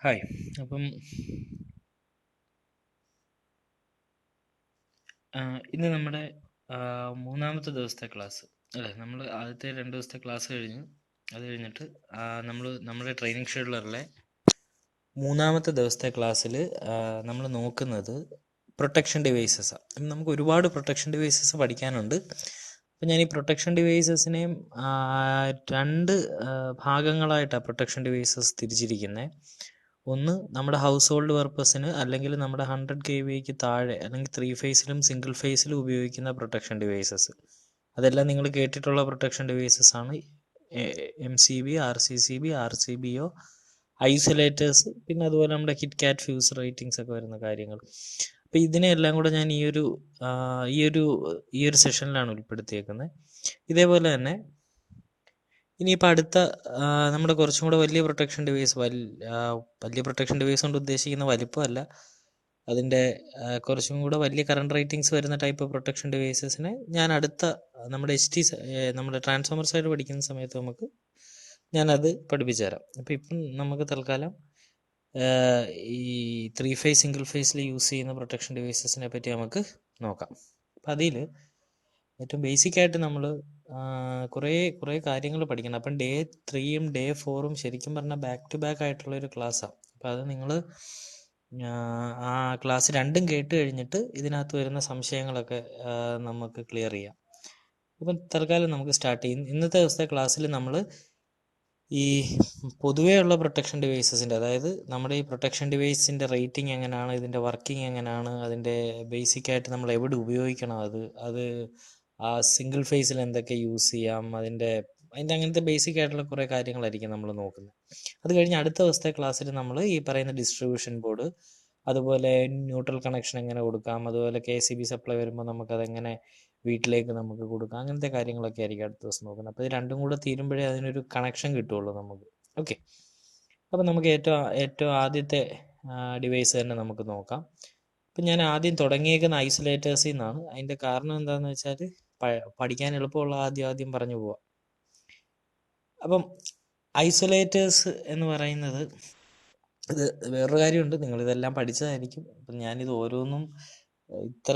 Hi. അപ്പം ഇന്ന് നമ്മുടെ മൂന്നാമത്തെ ദിവസത്തെ ക്ലാസ് അല്ലേ. നമ്മൾ ആദ്യത്തെ 2 ദിവസത്തെ ക്ലാസ് കഴിഞ്ഞു. അത് കഴിഞ്ഞിട്ട് നമ്മുടെ ട്രെയിനിങ് ഷെഡ്യൂളറിലെ മൂന്നാമത്തെ ദിവസത്തെ ക്ലാസ്സിൽ നമ്മൾ നോക്കുന്നത് പ്രൊട്ടക്ഷൻ ഡിവൈസസാണ്. അപ്പം നമുക്ക് ഒരുപാട് പ്രൊട്ടക്ഷൻ ഡിവൈസസ് പഠിക്കാനുണ്ട്. അപ്പം ഞാൻ ഈ പ്രൊട്ടക്ഷൻ ഡിവൈസസിനെയും 2 ഭാഗങ്ങളായിട്ടാണ് പ്രൊട്ടക്ഷൻ ഡിവൈസസ് തിരിച്ചിരിക്കുന്നത്. ഒന്ന് നമ്മുടെ ഹൗസ് ഹോൾഡ് പർപ്പസിന്, അല്ലെങ്കിൽ നമ്മുടെ 100 kVക്ക് താഴെ, അല്ലെങ്കിൽ 3 ഫേസിലും സിംഗിൾ ഫേസിലും ഉപയോഗിക്കുന്ന പ്രൊട്ടക്ഷൻ ഡിവൈസസ്. അതെല്ലാം നിങ്ങൾ കേട്ടിട്ടുള്ള പ്രൊട്ടക്ഷൻ ഡിവൈസസ് ആണ്. MCB, RCCB, Rcbo, ഐസൊലേറ്റേഴ്സ്, പിന്നെ അതുപോലെ നമ്മുടെ കിറ്റ് കാറ്റ് ഫ്യൂസ് റേറ്റിംഗ്സ് ഒക്കെ വരുന്ന കാര്യങ്ങൾ. അപ്പോൾ ഇതിനെല്ലാം കൂടെ ഞാൻ ഈ ഒരു സെഷനിലാണ് ഉൾപ്പെടുത്തിയേക്കുന്നത്. ഇതേപോലെ തന്നെ ഇനിയിപ്പോൾ അടുത്ത നമ്മുടെ കുറച്ചും കൂടെ വലിയ പ്രൊട്ടക്ഷൻ ഡിവൈസ്, വലിയ പ്രൊട്ടക്ഷൻ ഡിവൈസ് കൊണ്ട് ഉദ്ദേശിക്കുന്ന വലിപ്പമല്ല, അതിൻ്റെ കുറച്ചും കൂടെ വലിയ കറണ്ട് റേറ്റിംഗ്സ് വരുന്ന ടൈപ്പ് പ്രൊട്ടക്ഷൻ ഡിവൈസസിനെ ഞാൻ അടുത്ത നമ്മുടെ ട്രാൻസ്ഫോമർ സൈഡ് പഠിക്കുന്ന സമയത്ത് ഞാനത് പഠിപ്പിച്ചു തരാം. അപ്പോൾ ഇപ്പം നമുക്ക് തൽക്കാലം ഈ 3 ഫേസ് സിംഗിൾ ഫേസിൽ യൂസ് ചെയ്യുന്ന പ്രൊട്ടക്ഷൻ ഡിവൈസസിനെ പറ്റി നമുക്ക് നോക്കാം. അപ്പം അതിൽ ഏറ്റവും ബേസിക്കായിട്ട് നമ്മൾ കുറേ കാര്യങ്ങൾ പഠിക്കണം. അപ്പം ഡേ 3യും ഡേ 4ഉം ശരിക്കും പറഞ്ഞാൽ ബാക്ക് ടു ബാക്ക് ആയിട്ടുള്ളൊരു ക്ലാസ്സാണ്. അപ്പോൾ അത് നിങ്ങൾ ആ ക്ലാസ് 2ഉം കേട്ട് കഴിഞ്ഞിട്ട് ഇതിനകത്ത് വരുന്ന സംശയങ്ങളൊക്കെ നമുക്ക് ക്ലിയർ ചെയ്യാം. അപ്പം തൽക്കാലം നമുക്ക് സ്റ്റാർട്ട് ചെയ്യും. ഇന്നത്തെ ദിവസത്തെ ക്ലാസ്സിൽ നമ്മൾ ഈ പൊതുവെയുള്ള പ്രൊട്ടക്ഷൻ ഡിവൈസസിൻ്റെ, അതായത് നമ്മുടെ ഈ പ്രൊട്ടക്ഷൻ ഡിവൈസിൻ്റെ റേറ്റിംഗ് എങ്ങനെയാണ്, ഇതിൻ്റെ വർക്കിംഗ് എങ്ങനെയാണ്, അതിൻ്റെ ബേസിക്കായിട്ട് നമ്മൾ എവിടെ ഉപയോഗിക്കണം, അത് ആ സിംഗിൾ ഫേസിൽ എന്തൊക്കെ യൂസ് ചെയ്യാം, അതിൻ്റെ അങ്ങനത്തെ ബേസിക് ആയിട്ടുള്ള കുറേ കാര്യങ്ങളായിരിക്കും നമ്മൾ നോക്കുന്നത്. അത് കഴിഞ്ഞ് അടുത്ത ദിവസത്തെ ക്ലാസ്സിൽ നമ്മൾ ഈ പറയുന്ന ഡിസ്ട്രിബ്യൂഷൻ ബോർഡ്, അതുപോലെ ന്യൂട്രൽ കണക്ഷൻ എങ്ങനെ കൊടുക്കാം, അതുപോലെ KCB സപ്ലൈ വരുമ്പോൾ നമുക്കതെങ്ങനെ വീട്ടിലേക്ക് നമുക്ക് കൊടുക്കാം, അങ്ങനത്തെ കാര്യങ്ങളൊക്കെ ആയിരിക്കും അടുത്ത ദിവസം നോക്കുന്നത്. അപ്പോൾ ഇത് രണ്ടും കൂടെ തീരുമ്പോഴേ അതിനൊരു കണക്ഷൻ കിട്ടുള്ളൂ നമുക്ക്. ഓക്കെ, അപ്പോൾ നമുക്ക് ഏറ്റവും ആദ്യത്തെ ഡിവൈസ് തന്നെ നമുക്ക് നോക്കാം. അപ്പം ഞാൻ ആദ്യം തുടങ്ങിയേക്കുന്ന ഐസൊലേറ്റേഴ്സിൽ നിന്നാണ്. അതിൻ്റെ കാരണം എന്താണെന്ന് വെച്ചാൽ പഠിക്കാൻ എളുപ്പമുള്ള ആദ്യം പറഞ്ഞു പോവാം. അപ്പം ഐസൊലേറ്റേഴ്സ് എന്ന് പറയുന്നത്, ഇത് വേറൊരു കാര്യമുണ്ട്, നിങ്ങളിതെല്ലാം പഠിച്ചതായിരിക്കും. അപ്പം ഞാനിത് ഓരോന്നും ഇത്ര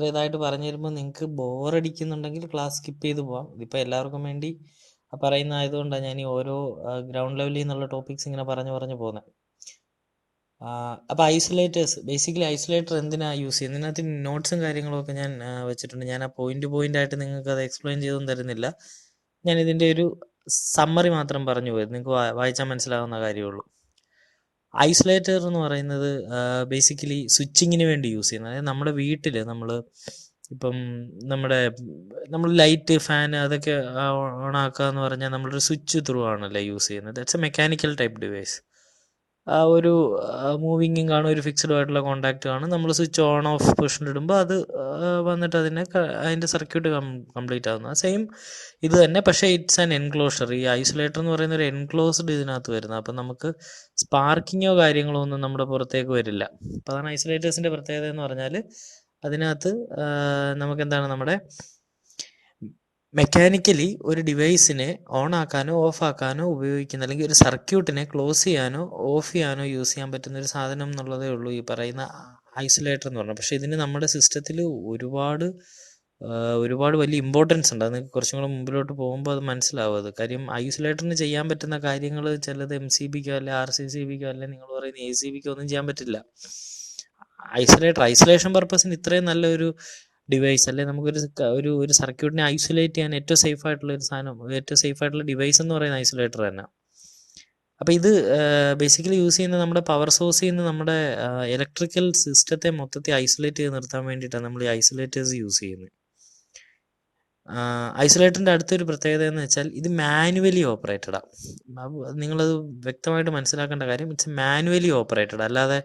ഇതായിട്ട് പറഞ്ഞു തരുമ്പോൾ നിങ്ങൾക്ക് ബോറടിക്കുന്നുണ്ടെങ്കിൽ ക്ലാസ് സ്കിപ്പ് ചെയ്ത് പോവാം. ഇതിപ്പോൾ എല്ലാവർക്കും വേണ്ടി പറയുന്ന ആയതുകൊണ്ടാണ് ഞാൻ ഈ ഓരോ ഗ്രൗണ്ട് ലെവലിൽ നിന്നുള്ള ടോപ്പിക്സ് ഇങ്ങനെ പറഞ്ഞു പോകുന്നത്. അപ്പോൾ ഐസൊലേറ്റേഴ്സ്, ബേസിക്കലി ഐസൊലേറ്റർ എന്തിനാണ് യൂസ് ചെയ്യുന്നത്, ഇതിനകത്ത് നോട്ട്സും കാര്യങ്ങളൊക്കെ ഞാൻ വെച്ചിട്ടുണ്ട്. ഞാൻ ആ പോയിന്റ് ആയിട്ട് നിങ്ങൾക്ക് അത് എക്സ്പ്ലെയിൻ ചെയ്തൊന്നും തരുന്നില്ല. ഞാൻ ഇതിൻ്റെ ഒരു സമ്മറി മാത്രം പറഞ്ഞു പോയത്, നിങ്ങൾക്ക് വായിച്ചാൽ മനസ്സിലാവുന്ന കാര്യമുള്ളൂ. ഐസൊലേറ്റർ എന്ന് പറയുന്നത് ബേസിക്കലി സ്വിച്ചിങ്ങിന് വേണ്ടി യൂസ് ചെയ്യുന്നത്. അതായത് നമ്മുടെ വീട്ടിൽ ഇപ്പം നമ്മൾ ലൈറ്റ്, ഫാൻ അതൊക്കെ ഓൺ ആക്കുക എന്ന് പറഞ്ഞാൽ നമ്മളൊരു സ്വിച്ച് ത്രൂ ആണല്ലേ യൂസ് ചെയ്യുന്നത്. That's A mechanical type device. ഒരു മൂവിങ്ങും കാണും, ഒരു ഫിക്സ്ഡ് ആയിട്ടുള്ള കോണ്ടാക്റ്റ് കാണും. നമ്മൾ സ്വിച്ച് ഓൺ ഓഫ് പൊസിഷൻ ഇടുമ്പോൾ അത് വന്നിട്ട് അതിൻ്റെ സർക്യൂട്ട് കംപ്ലീറ്റ് ആകുന്നത് സെയിം ഇത് തന്നെ. പക്ഷേ ഇറ്റ്സ് ആൻ എൻക്ലോഷർ. ഈ ഐസൊലേറ്റർ എന്ന് പറയുന്ന ഒരു എൻക്ലോസ്ഡ് ഇതിനകത്ത് വരുന്നത്. അപ്പം നമുക്ക് സ്പാർക്കിങ്ങോ കാര്യങ്ങളോ ഒന്നും നമ്മുടെ പുറത്തേക്ക് വരില്ല. അപ്പോൾ അതാണ് ഐസൊലേറ്റേഴ്സിൻ്റെ പ്രത്യേകത എന്ന് പറഞ്ഞാൽ, അതിനകത്ത് നമുക്കെന്താണ്, നമ്മുടെ മെക്കാനിക്കലി ഒരു ഡിവൈസിനെ ഓൺ ആക്കാനോ ഓഫ് ആക്കാനോ ഉപയോഗിക്കുന്ന, അല്ലെങ്കിൽ ഒരു സർക്യൂട്ടിനെ ക്ലോസ് ചെയ്യാനോ ഓഫ് ചെയ്യാനോ യൂസ് ചെയ്യാൻ പറ്റുന്ന ഒരു സാധനം എന്നുള്ളതേ ഉള്ളൂ ഈ പറയുന്ന ഐസൊലേറ്റർ എന്ന് പറഞ്ഞാൽ. പക്ഷേ ഇതിന് നമ്മുടെ സിസ്റ്റത്തിൽ ഒരുപാട് വലിയ ഇമ്പോർട്ടൻസ് ഉണ്ട്. അത് കുറച്ചും കൂടെ മുമ്പിലോട്ട് പോകുമ്പോൾ അത് മനസ്സിലാവും. അത് കാര്യം ഐസൊലേറ്ററിന് ചെയ്യാൻ പറ്റുന്ന കാര്യങ്ങൾ ചിലത് MCBക്കോ അല്ലെ RCCBക്കോ അല്ലെ നിങ്ങൾ പറയുന്ന ACBക്കോ ഒന്നും ചെയ്യാൻ പറ്റില്ല. ഐസൊലേഷൻ പർപ്പസിന് ഇത്രയും നല്ലൊരു ഡിവൈസ് അല്ലെ, നമുക്കൊരു ഒരു സർക്യൂട്ടിനെ ഐസൊലേറ്റ് ചെയ്യാൻ ഏറ്റവും സേഫ് ആയിട്ടുള്ള ഒരു സാധനം, ഏറ്റവും സേഫ് ആയിട്ടുള്ള ഡിവൈസ് എന്ന് പറയുന്ന ഐസൊലേറ്റർ തന്നെ. അപ്പോൾ ഇത് ബേസിക്കലി യൂസ് ചെയ്യുന്ന നമ്മുടെ പവർ സോഴ്സിൽ നിന്ന് നമ്മുടെ ഇലക്ട്രിക്കൽ സിസ്റ്റത്തെ മൊത്തത്തിൽ ഐസൊലേറ്റ് ചെയ്ത് നിർത്താൻ വേണ്ടിയിട്ടാണ് നമ്മൾ ഈ ഐസൊലേറ്റേഴ്സ് യൂസ് ചെയ്യുന്നത്. ഐസൊലേറ്ററിൻ്റെ അടുത്തൊരു പ്രത്യേകത എന്ന് വെച്ചാൽ ഇത് മാനുവലി ഓപ്പറേറ്റഡാണ്. നിങ്ങളത് വ്യക്തമായിട്ട് മനസ്സിലാക്കേണ്ട കാര്യം, ഇറ്റ്സ് മാനുവലി ഓപ്പറേറ്റഡ്. അല്ലാതെ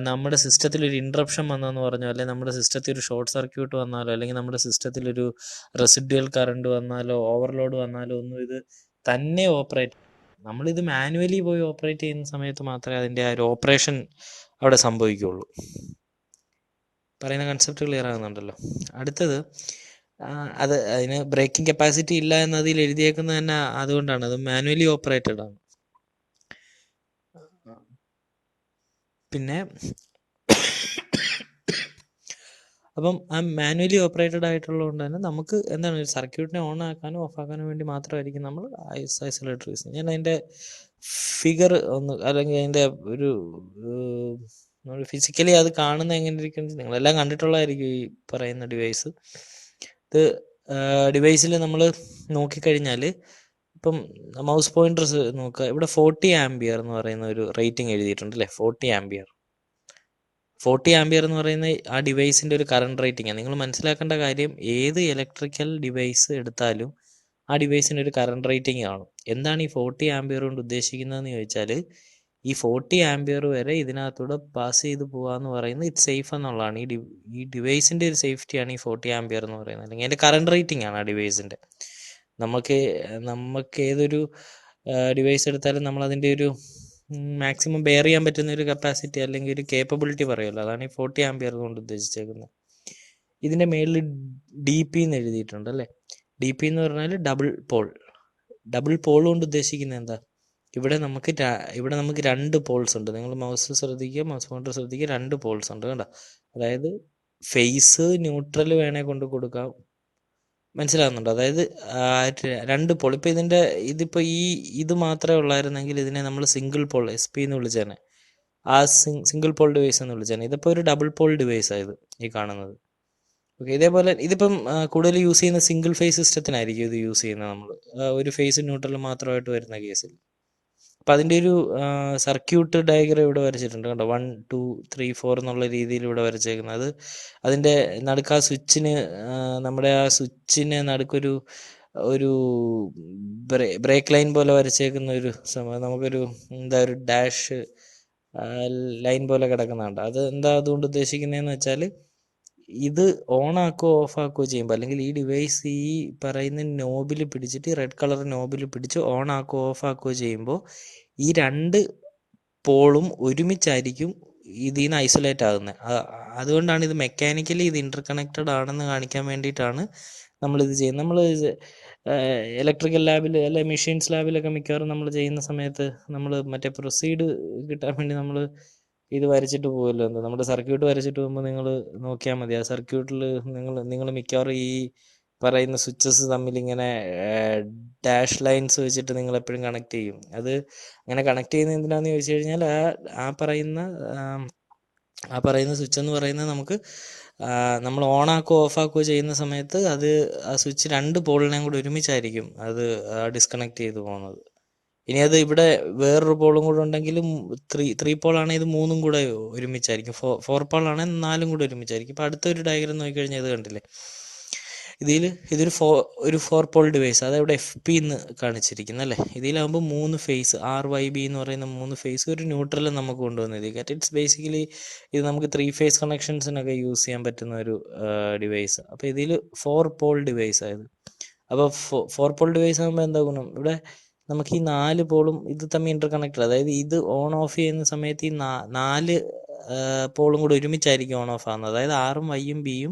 നമ്മുടെ സിസ്റ്റത്തിൽ ഒരു ഇൻട്രപ്ഷൻ വന്നെന്ന് പറഞ്ഞോ, അല്ലെങ്കിൽ നമ്മുടെ സിസ്റ്റത്തിൽ ഒരു ഷോർട്ട് സർക്യൂട്ട് വന്നാലോ, അല്ലെങ്കിൽ നമ്മുടെ സിസ്റ്റത്തിലൊരു റെസിഡ്യുവൽ കറണ്ട് വന്നാലോ, ഓവർലോഡ് വന്നാലോ ഒന്നും ഇത് തന്നെ ഓപ്പറേറ്റ്. നമ്മളിത് മാനുവലി പോയി ഓപ്പറേറ്റ് ചെയ്യുന്ന സമയത്ത് മാത്രമേ അതിൻ്റെ ആ ഒരു ഓപ്പറേഷൻ അവിടെ സംഭവിക്കുകയുള്ളൂ. പറയുന്ന കൺസെപ്റ്റ് ക്ലിയർ ആകുന്നുണ്ടല്ലോ. അടുത്തത്, അതിന് ബ്രേക്കിംഗ് കപ്പാസിറ്റി ഇല്ല എന്നതിൽ എഴുതിയേക്കുന്നത് തന്നെ അതുകൊണ്ടാണ്. അത് മാനുവലി ഓപ്പറേറ്റഡ് ആണ്. പിന്നെ അപ്പം ആ മാനുവലി ഓപ്പറേറ്റഡ് ആയിട്ടുള്ളത് കൊണ്ട് തന്നെ നമുക്ക് എന്താണ് ഒരു സർക്യൂട്ടിനെ ഓൺ ആക്കാനും ഓഫ് ആക്കാനും വേണ്ടി മാത്രമായിരിക്കും നമ്മൾ ഐസൊലേറ്റർ യൂസ് ചെയ്യുന്നത്. ഞാൻ അതിൻ്റെ ഫിഗർ ഒന്ന്, അല്ലെങ്കിൽ അതിൻ്റെ ഒരു നമ്മൾ ഫിസിക്കലി അത് കാണുന്ന എങ്ങനെ ഇരിക്കും, നിങ്ങളെല്ലാം കണ്ടിട്ടുള്ളതായിരിക്കും ഈ പറയുന്ന ഡിവൈസ്. ഇത് ഡിവൈസിൽ നമ്മൾ നോക്കിക്കഴിഞ്ഞാൽ ഇപ്പം മൗസ് പോയിന്റേഴ്സ് നോക്കുക, ഇവിടെ 40 ആംബിയർ എന്ന് പറയുന്ന ഒരു റേറ്റിംഗ് എഴുതിയിട്ടുണ്ട് അല്ലേ. 40 ആംബിയർ എന്ന് പറയുന്ന ആ ഡിവൈസിൻ്റെ ഒരു കറണ്ട് റേറ്റിംഗ് ആണ്. നിങ്ങൾ മനസ്സിലാക്കേണ്ട കാര്യം, ഏത് ഇലക്ട്രിക്കൽ ഡിവൈസ് എടുത്താലും ആ ഡിവൈസിന് ഒരു കറണ്ട് റേറ്റിംഗ് കാണും. എന്താണ് ഈ 40 ആംബിയർ കൊണ്ട് ഉദ്ദേശിക്കുന്നതെന്ന് ചോദിച്ചാൽ, ഈ 40 ആംബിയർ വരെ ഇതിനകത്തൂടെ പാസ് ചെയ്ത് പോകാമെന്ന് പറയുന്നത് ഇത് സേഫ് എന്നുള്ളതാണ്. ഈ ഡിവൈസിൻ്റെ ഒരു സേഫ്റ്റിയാണ് ഈ 40 ആംബിയർ എന്ന് പറയുന്നത്, അല്ലെങ്കിൽ അതിൻ്റെ കറണ്ട് റേറ്റിംഗ് ആണ് ആ ഡിവൈസിൻ്റെ. നമുക്ക് ഏതൊരു ഡിവൈസ് എടുത്താലും നമ്മൾ അതിൻ്റെ ഒരു മാക്സിമം ബെയർ ചെയ്യാൻ പറ്റുന്ന ഒരു കപ്പാസിറ്റി അല്ലെങ്കിൽ ഒരു കേപ്പബിലിറ്റി പറയുമല്ലോ, അതാണ് ഈ 40 ആംബിയർ കൊണ്ട് ഉദ്ദേശിച്ചേക്കുന്നത്. ഇതിൻ്റെ മേളിൽ DP എന്ന് എഴുതിയിട്ടുണ്ട് അല്ലേ. DP എന്ന് പറഞ്ഞാൽ ഡബിൾ പോൾ കൊണ്ട് ഉദ്ദേശിക്കുന്നത് എന്താ, ഇവിടെ നമുക്ക് 2 പോൾസ് ഉണ്ട്. നിങ്ങൾ മൗസ് പോയിന്റർ ശ്രദ്ധിക്കുക, 2 പോൾസ് ഉണ്ട് കണ്ടോ. അതായത് ഫേസ് ന്യൂട്രൽ വേണേൽ കൊണ്ട് കൊടുക്കാം, മനസ്സിലാകുന്നുണ്ടോ. അതായത് 2 പോൾ. ഇപ്പം ഇതിപ്പോൾ ഇത് മാത്രമേ ഉള്ളായിരുന്നെങ്കിൽ ഇതിനെ നമ്മൾ സിംഗിൾ പോൾ SP എന്ന് വിളിച്ചേനെ, ആ സിംഗിൾ പോൾ ഡിവൈസ് എന്ന് വിളിച്ചേനെ. ഇതിപ്പോൾ ഒരു ഡബിൾ പോൾ ഡിവൈസ് ആയത് ഈ കാണുന്നത്. ഓക്കെ, ഇതേപോലെ ഇതിപ്പം കൂടുതൽ യൂസ് ചെയ്യുന്ന സിംഗിൾ ഫേസ് സിസ്റ്റത്തിനായിരിക്കും ഇത് യൂസ് ചെയ്യുന്നത് നമ്മൾ, ഒരു ഫേസ് ന്യൂട്രൽ മാത്രമായിട്ട് വരുന്ന കേസിൽ. അപ്പം അതിൻ്റെ ഒരു സർക്യൂട്ട് ഡയഗ്രം ഇവിടെ വരച്ചിട്ടുണ്ട് കണ്ടോ. 1 2 3 4 എന്നുള്ള രീതിയിൽ ഇവിടെ വരച്ചേക്കുന്നത്. അതിൻ്റെ നടുക്ക് ആ സ്വിച്ചിന്, നമ്മുടെ ആ സ്വിച്ചിന് നടുക്കൊരു ബ്രേക്ക് ലൈൻ പോലെ വരച്ചേക്കുന്ന ഒരു സംഭവം, നമുക്കൊരു ഒരു ഡാഷ് ലൈൻ പോലെ കിടക്കുന്നുണ്ട്. അത് അതുകൊണ്ട് ഉദ്ദേശിക്കുന്നതെന്ന് വെച്ചാൽ, ഇത് ഓൺ ആക്കുകയോ ഓഫ് ആക്കുകയോ ചെയ്യുമ്പോൾ, അല്ലെങ്കിൽ ഈ ഡിവൈസ് ഈ പറയുന്ന നോബിൽ പിടിച്ചിട്ട്, റെഡ് കളർ നോബിൽ പിടിച്ച് ഓൺ ആക്കുകയോ ഓഫ് ആക്കുകയോ ചെയ്യുമ്പോൾ ഈ 2 പോളും ഒരുമിച്ചായിരിക്കും ഇതിൽ നിന്ന് ഐസൊലേറ്റ് ആകുന്നത്. അതുകൊണ്ടാണ് ഇത് മെക്കാനിക്കലി ഇത് ഇന്റർകണക്റ്റഡ് ആണെന്ന് കാണിക്കാൻ വേണ്ടിയിട്ടാണ് നമ്മളിത് ചെയ്യുന്നത്. നമ്മൾ ഇലക്ട്രിക്കൽ ലാബിൽ അല്ലെ മെഷീൻസ് ലാബിലൊക്കെ മിക്കവാറും നമ്മൾ ചെയ്യുന്ന സമയത്ത് നമ്മൾ മറ്റേ പ്രൊസീഡ് കിട്ടാൻ വേണ്ടി നമ്മൾ ഇത് വരച്ചിട്ട് പോകുമല്ലോ. നമ്മുടെ സർക്യൂട്ട് വരച്ചിട്ട് പോകുമ്പോൾ നിങ്ങൾ നോക്കിയാൽ മതി, ആ സർക്യൂട്ടിൽ നിങ്ങൾ മിക്കവാറും ഈ പറയുന്ന സ്വിച്ചസ് തമ്മിൽ ഇങ്ങനെ ഡാഷ് ലൈൻസ് വെച്ചിട്ട് നിങ്ങൾ എപ്പോഴും കണക്ട് ചെയ്യും. അത് അങ്ങനെ കണക്ട് ചെയ്യുന്നത് എന്തിനാന്ന് ചോദിച്ചു കഴിഞ്ഞാൽ, ആ പറയുന്ന സ്വിച്ച് എന്ന് പറയുന്നത് നമുക്ക് നമ്മൾ ഓൺ ആക്കുകയോ ഓഫ് ആക്കുകയോ ചെയ്യുന്ന സമയത്ത് ആ സ്വിച്ച് 2 പോളിനെയും കൂടി ഒരുമിച്ചായിരിക്കും അത് ഡിസ്കണക്ട് ചെയ്ത് പോകുന്നത്. ഇനി അത് ഇവിടെ വേറൊരു പോളും കൂടെ ഉണ്ടെങ്കിലും 3 പോളാണെങ്കിൽ ഇത് 3ഉം കൂടെ ഒരുമിച്ചായിരിക്കും. 4 പോളാണെങ്കിൽ 4ഉം കൂടെ ഒരുമിച്ചായിരിക്കും. ഇപ്പം അടുത്തൊരു ഡയഗ്രം നോക്കിക്കഴിഞ്ഞാൽ ഇത് കണ്ടില്ലേ, ഇതൊരു 4 പോൾ ഡിവൈസ്, അതവിടെ FP എന്ന് കാണിച്ചിരിക്കുന്നത് അല്ലേ. ഇതിലാകുമ്പോൾ 3 ഫേസ് RYB എന്ന് പറയുന്ന 3 ഫേസ്, ഒരു ന്യൂട്രലും നമുക്ക് കൊണ്ടുവന്നിരിക്കുക. ഇറ്റ്സ് ബേസിക്കലി ഇത് നമുക്ക് 3 ഫേസ് കണക്ഷൻസിനൊക്കെ യൂസ് ചെയ്യാൻ പറ്റുന്ന ഒരു ഡിവൈസ്. അപ്പോൾ ഇതിൽ 4 പോൾ ഡിവൈസ് ആയത്. അപ്പോൾ 4 പോൾ ഡിവൈസ് ആകുമ്പോൾ എന്താ ഗുണം, ഇവിടെ നമുക്ക് ഈ 4 പോളും ഇത് തമ്മിൽ ഇന്റർകണക്റ്റഡ്, അതായത് ഇത് ഓൺ ഓഫ് ചെയ്യുന്ന സമയത്ത് ഈ 4 പോളും കൂടെ ഒരുമിച്ചായിരിക്കും ഓൺ ഓഫ് ആകുന്നത്. അതായത് Rഉം Yഉം Bയും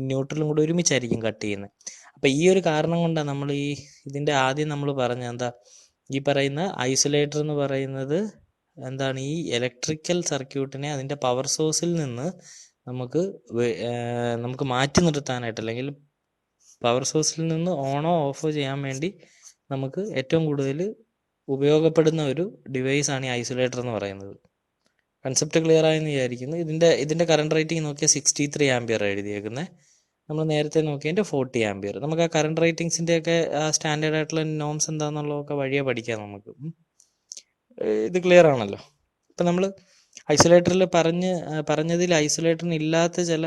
ന്യൂട്രലും കൂടെ ഒരുമിച്ചായിരിക്കും കട്ട് ചെയ്യുന്നത്. അപ്പം ഈ ഒരു കാരണം കൊണ്ടാണ് നമ്മൾ ഇതിൻ്റെ ആദ്യം നമ്മൾ പറഞ്ഞ ഈ പറയുന്ന ഐസൊലേറ്റർ എന്ന് പറയുന്നത് എന്താണ്, ഈ ഇലക്ട്രിക്കൽ സർക്യൂട്ടിനെ അതിൻ്റെ പവർ സോഴ്സിൽ നിന്ന് നമുക്ക് മാറ്റി നിർത്താനായിട്ട്, അല്ലെങ്കിൽ പവർ സോഴ്സിൽ നിന്ന് ഓണോ ഓഫോ ചെയ്യാൻ വേണ്ടി നമുക്ക് ഏറ്റവും കൂടുതൽ ഉപയോഗപ്പെടുന്ന ഒരു ഡിവൈസാണ് ഈ ഐസൊലേറ്റർ എന്ന് പറയുന്നത്. കൺസെപ്റ്റ് ക്ലിയർ ആയെന്ന് വിചാരിക്കുന്നു. ഇതിൻ്റെ കറണ്ട് റേറ്റിംഗ് നോക്കിയാൽ 63 ആംബിയർ എഴുതിയേക്കുന്നത്. നമ്മൾ നേരത്തെ നോക്കിയതിൻ്റെ 40 ആംബിയർ. നമുക്ക് ആ കറണ്ട് റേറ്റിംഗ്സിൻ്റെയൊക്കെ സ്റ്റാൻഡേർഡ് ആയിട്ടുള്ള നോംസ് എന്താണെന്നുള്ളതൊക്കെ വഴിയെ പഠിക്കാം നമുക്ക്. ഇത് ക്ലിയർ ആണല്ലോ. ഇപ്പം നമ്മൾ ഐസൊലേറ്ററിൽ പറഞ്ഞതിൽ ഐസൊലേറ്ററിന് ഇല്ലാത്ത ചില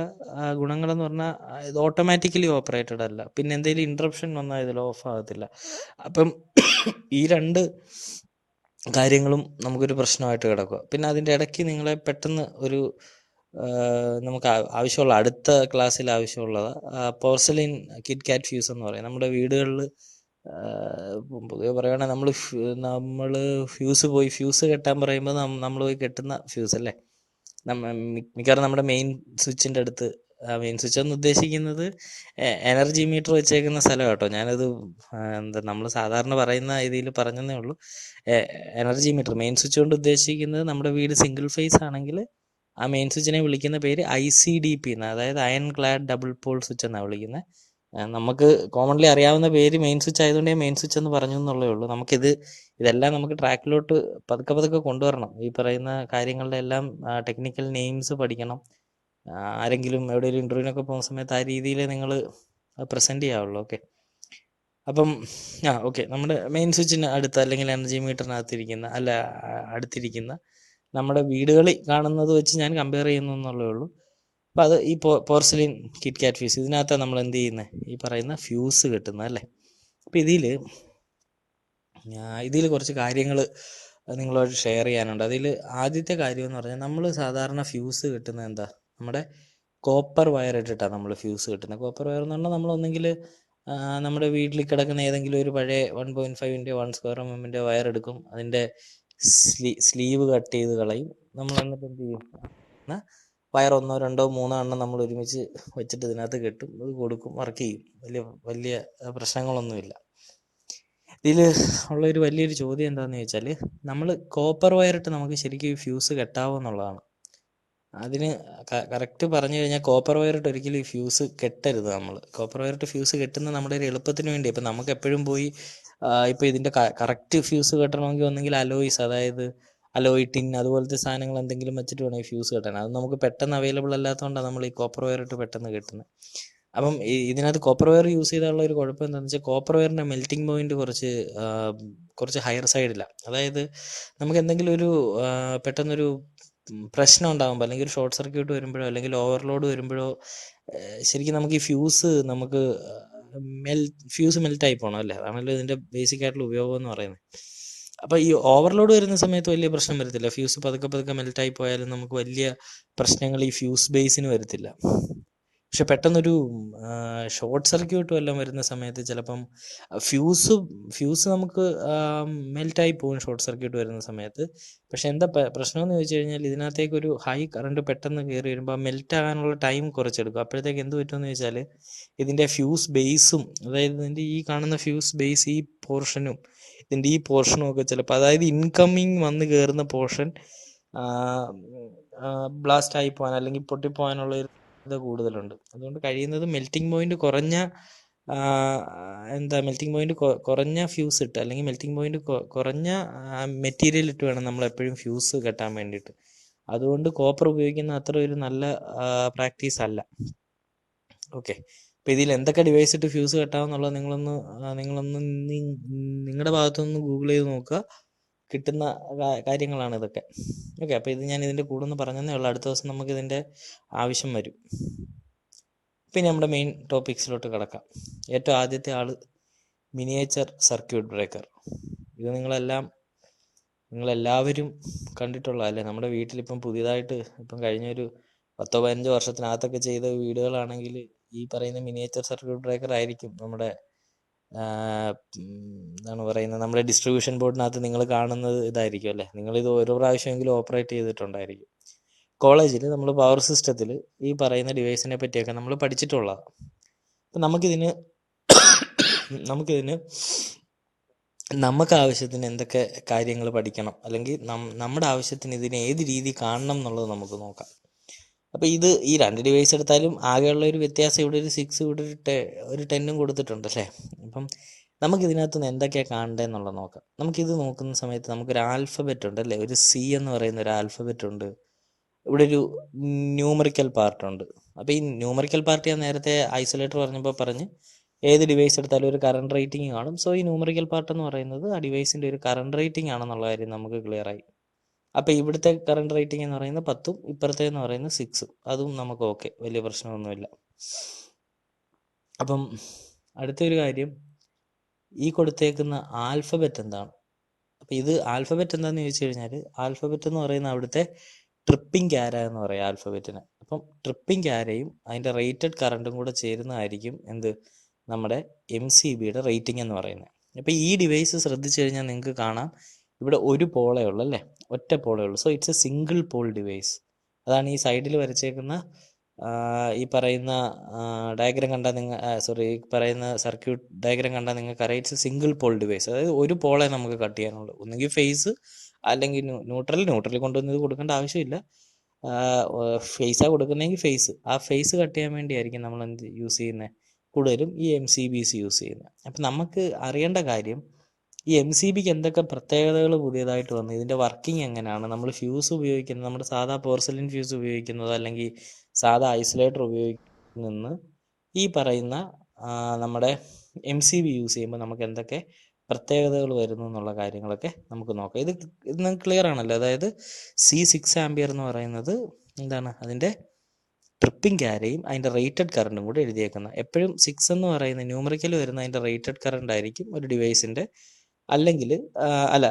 ഗുണങ്ങളെന്ന് പറഞ്ഞാൽ, ഇത് ഓട്ടോമാറ്റിക്കലി ഓപ്പറേറ്റഡ് അല്ല, പിന്നെ എന്തെങ്കിലും ഇൻട്രപ്ഷൻ വന്നാൽ ഇതിൽ ഓഫ് ആകത്തില്ല. അപ്പം ഈ 2 കാര്യങ്ങളും നമുക്കൊരു പ്രശ്നമായിട്ട് കിടക്കുക. പിന്നെ അതിൻ്റെ ഇടയ്ക്ക് നിങ്ങളെ പെട്ടെന്ന് നമുക്ക് ആവശ്യമുള്ള, അടുത്ത ക്ലാസ്സിൽ ആവശ്യമുള്ളത് പോർസലിൻ കിറ്റ് കാറ്റ് ഫ്യൂസ് എന്ന് പറയും. നമ്മുടെ വീടുകളിൽ പൊതുവെ പറയുകയാണെങ്കിൽ നമ്മൾ ഫ്യൂസ് കെട്ടാൻ പറയുമ്പോൾ നമ്മൾ പോയി കെട്ടുന്ന ഫ്യൂസ് അല്ലേ. മിക്കവാറും നമ്മുടെ മെയിൻ സ്വിച്ചിൻ്റെ അടുത്ത് മെയിൻ സ്വിച്ച് എന്ന് ഉദ്ദേശിക്കുന്നത് എനർജി മീറ്റർ വെച്ചേക്കുന്ന സ്ഥലം കേട്ടോ. ഞാനത് എന്താ നമ്മൾ സാധാരണ പറയുന്ന രീതിയിൽ പറഞ്ഞതേ ഉള്ളൂ. എനർജി മീറ്റർ മെയിൻ സ്വിച്ച് കൊണ്ട് ഉദ്ദേശിക്കുന്നത് നമ്മുടെ വീട് സിംഗിൾ ഫേസ് ആണെങ്കിൽ ആ മെയിൻ സ്വിച്ചിനെ വിളിക്കുന്ന പേര് ICDP എന്ന്, അതായത് iron clad double Paul switch എന്നാണ് വിളിക്കുന്നത്. നമുക്ക് കോമൺലി അറിയാവുന്ന പേര് മെയിൻ സ്വിച്ച് ആയതുകൊണ്ട് ഞാൻ മെയിൻ സ്വിച്ച് എന്ന് പറഞ്ഞു എന്നുള്ളേ ഉള്ളൂ. ഇതെല്ലാം നമുക്ക് ട്രാക്കിലോട്ട് പതുക്കെ പതുക്കെ കൊണ്ടുവരണം. ഈ പറയുന്ന കാര്യങ്ങളുടെ എല്ലാം ടെക്നിക്കൽ നെയിംസ് പഠിക്കണം. ആരെങ്കിലും എവിടെയെങ്കിലും ഇൻ്റർവ്യൂവിനൊക്കെ പോകുന്ന സമയത്ത് ആ രീതിയിൽ നിങ്ങൾ പ്രസൻറ്റ് ചെയ്യാവുള്ളൂ. ഓക്കെ, അപ്പം ഓക്കെ, നമ്മുടെ മെയിൻ സ്വിച്ചിന് അടുത്ത് അല്ലെങ്കിൽ എനർജി മീറ്ററിനകത്തിരിക്കുന്ന അടുത്തിരിക്കുന്ന നമ്മുടെ വീടുകളിൽ കാണുന്നത് വെച്ച് ഞാൻ കമ്പയർ ചെയ്യുന്നു എന്നുള്ളേ ഉള്ളൂ. അപ്പം അത് ഈ പോർസലിൻ കിറ്റ്കാറ്റ് ഫ്യൂസ്, ഇതിനകത്താണ് നമ്മൾ എന്ത് ചെയ്യുന്നത്, ഈ പറയുന്ന ഫ്യൂസ് കിട്ടുന്നത് അല്ലേ. അപ്പം ഇതിൽ കുറച്ച് കാര്യങ്ങൾ നിങ്ങളോട് ഷെയർ ചെയ്യാനുണ്ട്. അതിൽ ആദ്യത്തെ കാര്യം എന്ന് പറഞ്ഞാൽ നമ്മൾ സാധാരണ ഫ്യൂസ് കിട്ടുന്നത് എന്താ, നമ്മുടെ കോപ്പർ വയർ ഇട്ടിട്ടാണ് നമ്മൾ ഫ്യൂസ് കിട്ടുന്നത്. കോപ്പർ വയർ എന്ന് പറഞ്ഞാൽ നമ്മളൊന്നെങ്കിൽ നമ്മുടെ വീട്ടിൽ കിടക്കുന്ന ഏതെങ്കിലും ഒരു പഴയ 1.5 1 സ്ക്വയർ mm വയർ എടുക്കും, അതിൻ്റെ സ്ലീവ് കട്ട് ചെയ്ത് കളയും. നമ്മൾ എന്നിട്ട് എന്ത് ചെയ്യും, വയർ 1 2 3 എണ്ണം നമ്മൾ ഒരുമിച്ച് വെച്ചിട്ട് ഇതിനകത്ത് കെട്ടും, അത് കൊടുക്കും, വർക്ക് ചെയ്യും. വലിയ പ്രശ്നങ്ങളൊന്നുമില്ല. ഇതിൽ ഉള്ളൊരു വലിയൊരു ചോദ്യം എന്താണെന്ന് ചോദിച്ചാൽ, നമ്മൾ കോപ്പർ വയറിട്ട് നമുക്ക് ശരിക്കും ഫ്യൂസ് കെട്ടാവോ എന്നുള്ളതാണ്. അതിന് കറക്റ്റ് പറഞ്ഞു കഴിഞ്ഞാൽ കോപ്പർ വയറിട്ട് ഒരിക്കലും ഈ ഫ്യൂസ് കെട്ടരുത്. നമ്മൾ കോപ്പർ വയറിട്ട് ഫ്യൂസ് കെട്ടുന്നത് നമ്മുടെ ഒരു എളുപ്പത്തിന് വേണ്ടി. ഇപ്പം നമുക്ക് എപ്പോഴും പോയി ഇപ്പോൾ ഇതിൻ്റെ കറക്റ്റ് ഫ്യൂസ് കെട്ടണമെങ്കിൽ ഒന്നെങ്കിൽ അലോയ്സ്, അതായത് അലോയ് ടിൻ അതുപോലത്തെ സാധനങ്ങൾ എന്തെങ്കിലും വെച്ചിട്ട് വേണം ഈ ഫ്യൂസ് കെട്ടാൻ. അത് നമുക്ക് പെട്ടെന്ന് അവൈലബിൾ അല്ലാത്തതുകൊണ്ടാണ് നമ്മൾ ഈ കോപ്പർ വയറിട്ട് പെട്ടെന്ന് കെട്ടുന്നത്. അപ്പം ഇതിനകത്ത് കോപ്പർ വയർ യൂസ് ചെയ്താലുള്ള ഒരു കുഴപ്പം എന്താണെന്ന് വെച്ചാൽ, കോപ്പർ വയറിൻ്റെ മെൽറ്റിംഗ് പോയിന്റ് കുറച്ച് ഹയർ സൈഡിലാണ്. അതായത് നമുക്ക് എന്തെങ്കിലും ഒരു പെട്ടെന്നൊരു പ്രശ്നം ഉണ്ടാകുമ്പോൾ, അല്ലെങ്കിൽ ഒരു ഷോർട്ട് സർക്യൂട്ട് വരുമ്പോഴോ അല്ലെങ്കിൽ ഓവർലോഡ് വരുമ്പോഴോ ശരിക്കും നമുക്ക് ഈ ഫ്യൂസ് മെൽറ്റായി പോകണം അല്ലേ. അതാണല്ലോ ഇതിൻ്റെ ബേസിക് ആയിട്ടുള്ള ഉപയോഗം എന്ന് പറയുന്നത്. അപ്പോൾ ഈ ഓവർലോഡ് വരുന്ന സമയത്ത് വലിയ പ്രശ്നം വരത്തില്ല. ഫ്യൂസ് പതുക്കെ പതുക്കെ മെൽറ്റായി പോയാലും നമുക്ക് വലിയ പ്രശ്നങ്ങൾ ഈ ഫ്യൂസ് ബേസിന് വരത്തില്ല. പക്ഷെ പെട്ടെന്നൊരു ഷോർട്ട് സർക്യൂട്ട് വല്ലതും വരുന്ന സമയത്ത് ചിലപ്പം ഫ്യൂസ് നമുക്ക് മെൽറ്റായി പോകും ഷോർട്ട് സർക്യൂട്ട് വരുന്ന സമയത്ത്. പക്ഷെ എന്താ പ്രശ്നമെന്ന് ചോദിച്ചു കഴിഞ്ഞാൽ, ഇതിനകത്തേക്ക് ഒരു ഹൈ കറണ്ട് പെട്ടെന്ന് കയറി വരുമ്പോൾ മെൽറ്റ് ആകാനുള്ള ടൈം കുറച്ചെടുക്കും. അപ്പോഴത്തേക്ക് എന്ത് പറ്റുമെന്ന് ചോദിച്ചാൽ, ഇതിൻ്റെ ഫ്യൂസ് ബേസും, അതായത് ഇതിൻ്റെ ഈ കാണുന്ന ഫ്യൂസ് ബേസ് ഈ പോർഷനും ഇതിൻ്റെ ഈ പോർഷനും ഒക്കെ ചിലപ്പോൾ, അതായത് ഇൻകമ്മിങ് വന്ന് കയറുന്ന പോർഷൻ ബ്ലാസ്റ്റ് ആയി പോകാൻ അല്ലെങ്കിൽ പൊട്ടിപ്പോകാനുള്ള ഒരു കൂടുതലുണ്ട്. അതുകൊണ്ട് കഴിയുന്നത് മെൽറ്റിംഗ് പോയിന്റ് കുറഞ്ഞ കുറഞ്ഞ ഫ്യൂസ് ഇട്ട്, അല്ലെങ്കിൽ മെൽറ്റിംഗ് പോയിന്റ് കുറഞ്ഞ മെറ്റീരിയൽ ഇട്ട് വേണം നമ്മൾ എപ്പോഴും ഫ്യൂസ് കെട്ടാൻ വേണ്ടിയിട്ട്. അതുകൊണ്ട് കോപ്പർ ഉപയോഗിക്കുന്ന അത്ര ഒരു നല്ല പ്രാക്ടീസ് അല്ല. ഓക്കെ, അപ്പം ഇതിൽ എന്തൊക്കെ ഡിവൈസ് ഇട്ട് ഫ്യൂസ് കെട്ടാമെന്നുള്ളത് നിങ്ങളൊന്ന് നിങ്ങളുടെ ഭാഗത്തുനിന്ന് ഗൂഗിൾ ചെയ്ത് നോക്കുക. കിട്ടുന്ന കാര്യങ്ങളാണ് ഇതൊക്കെ. ഓക്കെ, അപ്പോൾ ഇത് ഞാൻ ഇതിൻ്റെ കൂടെ ഒന്ന് പറഞ്ഞതേ ഉള്ളൂ. അടുത്ത ദിവസം നമുക്കിതിൻ്റെ ആവശ്യം വരും. പിന്നെ നമ്മുടെ മെയിൻ ടോപ്പിക്സിലോട്ട് കിടക്കാം. ഏറ്റവും ആദ്യത്തെ ആൾ മിനിയേച്ചർ സർക്യൂട്ട് ബ്രേക്കർ. ഇത് നിങ്ങളെല്ലാവരും കണ്ടിട്ടുള്ളതല്ലേ. നമ്മുടെ വീട്ടിലിപ്പം പുതിയതായിട്ട് കഴിഞ്ഞൊരു 10-15 വർഷത്തിനകത്തൊക്കെ ചെയ്ത വീടുകളാണെങ്കിൽ ഈ പറയുന്ന മിനിയേച്ചർ സർക്യൂട്ട് ബ്രേക്കർ ആയിരിക്കും നമ്മുടെ എന്താണ് പറയുന്നത്, നമ്മുടെ ഡിസ്ട്രിബ്യൂഷൻ ബോർഡിനകത്ത് നിങ്ങൾ കാണുന്നത് ഇതായിരിക്കും അല്ലേ. നിങ്ങളിത് ഓരോ പ്രാവശ്യമെങ്കിലും ഓപ്പറേറ്റ് ചെയ്തിട്ടുണ്ടായിരിക്കും. കോളേജിൽ നമ്മൾ പവർ സിസ്റ്റത്തിൽ ഈ പറയുന്ന ഡിവൈസിനെ പറ്റിയൊക്കെ നമ്മൾ പഠിച്ചിട്ടുള്ളതാണ്. അപ്പം നമുക്കിതിന് നമുക്ക് ആവശ്യത്തിന് എന്തൊക്കെ കാര്യങ്ങൾ പഠിക്കണം, അല്ലെങ്കിൽ നമ്മുടെ ആവശ്യത്തിന് ഇതിനെ ഏത് രീതി കാണണം എന്നുള്ളത് നമുക്ക് നോക്കാം. അപ്പോൾ ഈ രണ്ട് ഡിവൈസ് എടുത്താലും ആകെയുള്ള ഒരു വ്യത്യാസം, ഇവിടെ ഒരു 6 ഇവിടെ ഒരു 10 കൊടുത്തിട്ടുണ്ട് അല്ലേ. അപ്പം നമുക്കിതിനകത്തുനിന്ന് എന്തൊക്കെയാണ് കാണേണ്ടതെന്നുള്ളത് നോക്കാം. നമുക്കിത് നോക്കുന്ന സമയത്ത് നമുക്കൊരു ആൽഫബറ്റ് ഉണ്ട് അല്ലേ, ഒരു C എന്ന് പറയുന്ന ഒരു ആൽഫബറ്റ് ഉണ്ട്. ഇവിടെ ഒരു ന്യൂമറിക്കൽ പാർട്ടുണ്ട്. അപ്പോൾ ഈ ന്യൂമറിക്കൽ പാർട്ട് ഞാൻ നേരത്തെ ഐസൊലേറ്റർ പറഞ്ഞ് ഏത് ഡിവൈസ് എടുത്താലും ഒരു കറണ്ട് റേറ്റിംഗ് കാണും. സോ ഈ ന്യൂമറിക്കൽ പാർട്ട് എന്ന് പറയുന്നത് ആ ഡിവൈസിൻ്റെ ഒരു കറണ്ട് റേറ്റിംഗ് ആണെന്നുള്ള കാര്യം നമുക്ക് ക്ലിയർ ആയി. അപ്പോൾ ഇവിടുത്തെ കറണ്ട് റേറ്റിംഗ് എന്ന് പറയുന്നത് 10ഉം ഇപ്പുറത്തെ എന്ന് പറയുന്നത് 6ഉം. അതും നമുക്ക് ഓക്കെ, വലിയ പ്രശ്നമൊന്നുമില്ല. അപ്പം അടുത്തൊരു കാര്യം, ഈ കൊടുത്തേക്കുന്ന ആൽഫബറ്റ് എന്താണ്. അപ്പോൾ ഇത് ആൽഫബറ്റ് എന്താണെന്ന് ചോദിച്ചു കഴിഞ്ഞാൽ, ആൽഫബറ്റ് എന്ന് പറയുന്നത് അവിടുത്തെ ട്രിപ്പിംഗ് ക്യാര എന്ന് പറയും ആൽഫബറ്റിന്. അപ്പം ട്രിപ്പിംഗ് ക്യാരയും അതിൻ്റെ റേറ്റഡ് കറണ്ടും കൂടെ ചേരുന്നതായിരിക്കും നമ്മുടെ MCBയുടെ റേറ്റിംഗ് എന്ന് പറയുന്നത്. അപ്പോൾ ഈ ഡിവൈസ് ശ്രദ്ധിച്ചു കഴിഞ്ഞാൽ നിങ്ങൾക്ക് കാണാം, ഇവിടെ ഒരു പോളേ ഉള്ളൂ അല്ലേ, ഒറ്റ പോളേ ഉള്ളൂ. So it's A single pole device. അതാണ് ഈ സൈഡിൽ വരച്ചേക്കുന്ന ഈ പറയുന്ന ഡയഗ്രം കണ്ടാൽ ഈ പറയുന്ന സർക്യൂട്ട് ഡയഗ്രം കണ്ടാൽ നിങ്ങൾക്ക് അറിയാം, ഇറ്റ്സ് സിംഗിൾ പോൾ ഡിവൈസ്. അതായത് ഒരു പോളെ നമുക്ക് കട്ട് ചെയ്യാനുള്ളൂ. ഒന്നുകിൽ ഫേസ് അല്ലെങ്കിൽ ന്യൂട്രൽ കൊണ്ടുവന്നത് കൊടുക്കേണ്ട ആവശ്യമില്ല. ഫേസാണ് കൊടുക്കുന്നതെങ്കിൽ ഫേസ്, ആ ഫേസ് കട്ട് ചെയ്യാൻ വേണ്ടിയായിരിക്കും നമ്മൾ എന്ത് യൂസ് ചെയ്യുന്നത്, കൂടുതലും ഈ MCBs യൂസ് ചെയ്യുന്നത്. അപ്പം നമുക്ക് അറിയേണ്ട കാര്യം, ഈ MCBക്ക് എന്തൊക്കെ പ്രത്യേകതകൾ പുതിയതായിട്ട് വന്നു, ഇതിൻ്റെ വർക്കിംഗ് എങ്ങനെയാണ്, നമ്മൾ ഫ്യൂസ് ഉപയോഗിക്കുന്നത്, നമ്മുടെ സാധാ പോർസലിൻ ഫ്യൂസ് ഉപയോഗിക്കുന്നത് അല്ലെങ്കിൽ സാധാ ഐസൊലേറ്റർ ഉപയോഗിക്കുന്ന ഈ പറയുന്ന നമ്മുടെ MCB യൂസ് ചെയ്യുമ്പോൾ നമുക്ക് എന്തൊക്കെ പ്രത്യേകതകൾ വരുന്നു എന്നുള്ള കാര്യങ്ങളൊക്കെ നമുക്ക് നോക്കാം. ഇത് നിങ്ങൾക്ക് ക്ലിയർ ആണല്ലോ. അതായത് C6 ആംപിയർ എന്ന് പറയുന്നത് എന്താണ്, അതിൻ്റെ ട്രിപ്പിംഗ് ക്യാരയും അതിൻ്റെ റേറ്റഡ് കറണ്ടും കൂടെ എഴുതിയേക്കുന്നത്. എപ്പോഴും 6 എന്ന് പറയുന്ന ന്യൂമറിക്കൽ വരുന്ന അതിൻ്റെ റേറ്റഡ് കറണ്ട് ആയിരിക്കും ഒരു ഡിവൈസിൻ്റെ, അല്ലെങ്കിൽ അല്ല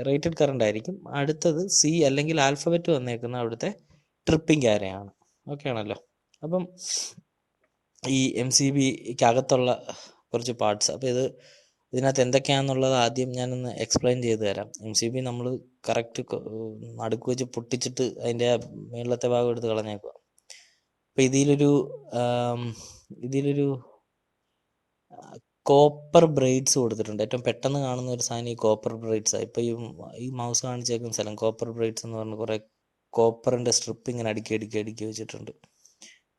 റേറ്റഡ് കറണ്ട് ആയിരിക്കും. അടുത്തത് C അല്ലെങ്കിൽ ആൽഫബറ്റ് വന്നേക്കുന്ന അവിടുത്തെ ട്രിപ്പിംഗ് ക്യാരയാണ്. ഓക്കെ ആണല്ലോ. അപ്പം ഈ MCBക്ക് അകത്തുള്ള കുറച്ച് പാർട്സ്, അപ്പോൾ ഇതിനകത്ത് എന്തൊക്കെയാണെന്നുള്ളത് ആദ്യം ഞാനൊന്ന് എക്സ്പ്ലെയിൻ ചെയ്ത് തരാം. MCB നമ്മൾ കറക്റ്റ് നടുക്ക് വെച്ച് പൊട്ടിച്ചിട്ട് അതിൻ്റെ മേളത്തെ ഭാഗം എടുത്ത് കളഞ്ഞേക്കുക. അപ്പോൾ ഇതിലൊരു കോപ്പർ ബ്രൈഡ്സ് കൊടുത്തിട്ടുണ്ട്. ഏറ്റവും പെട്ടെന്ന് കാണുന്ന ഒരു സാധനം ഈ കോപ്പർ ബ്രൈഡ്സ്. ഇപ്പോൾ ഈ മൗസ് കാണിച്ചേക്കുന്ന സ്ഥലം കോപ്പർ ബ്രൈഡ്സ് എന്ന് പറഞ്ഞ് കുറേ കോപ്പറിൻ്റെ സ്ട്രിപ്പ് ഇങ്ങനെ അടുക്കി വെച്ചിട്ടുണ്ട്.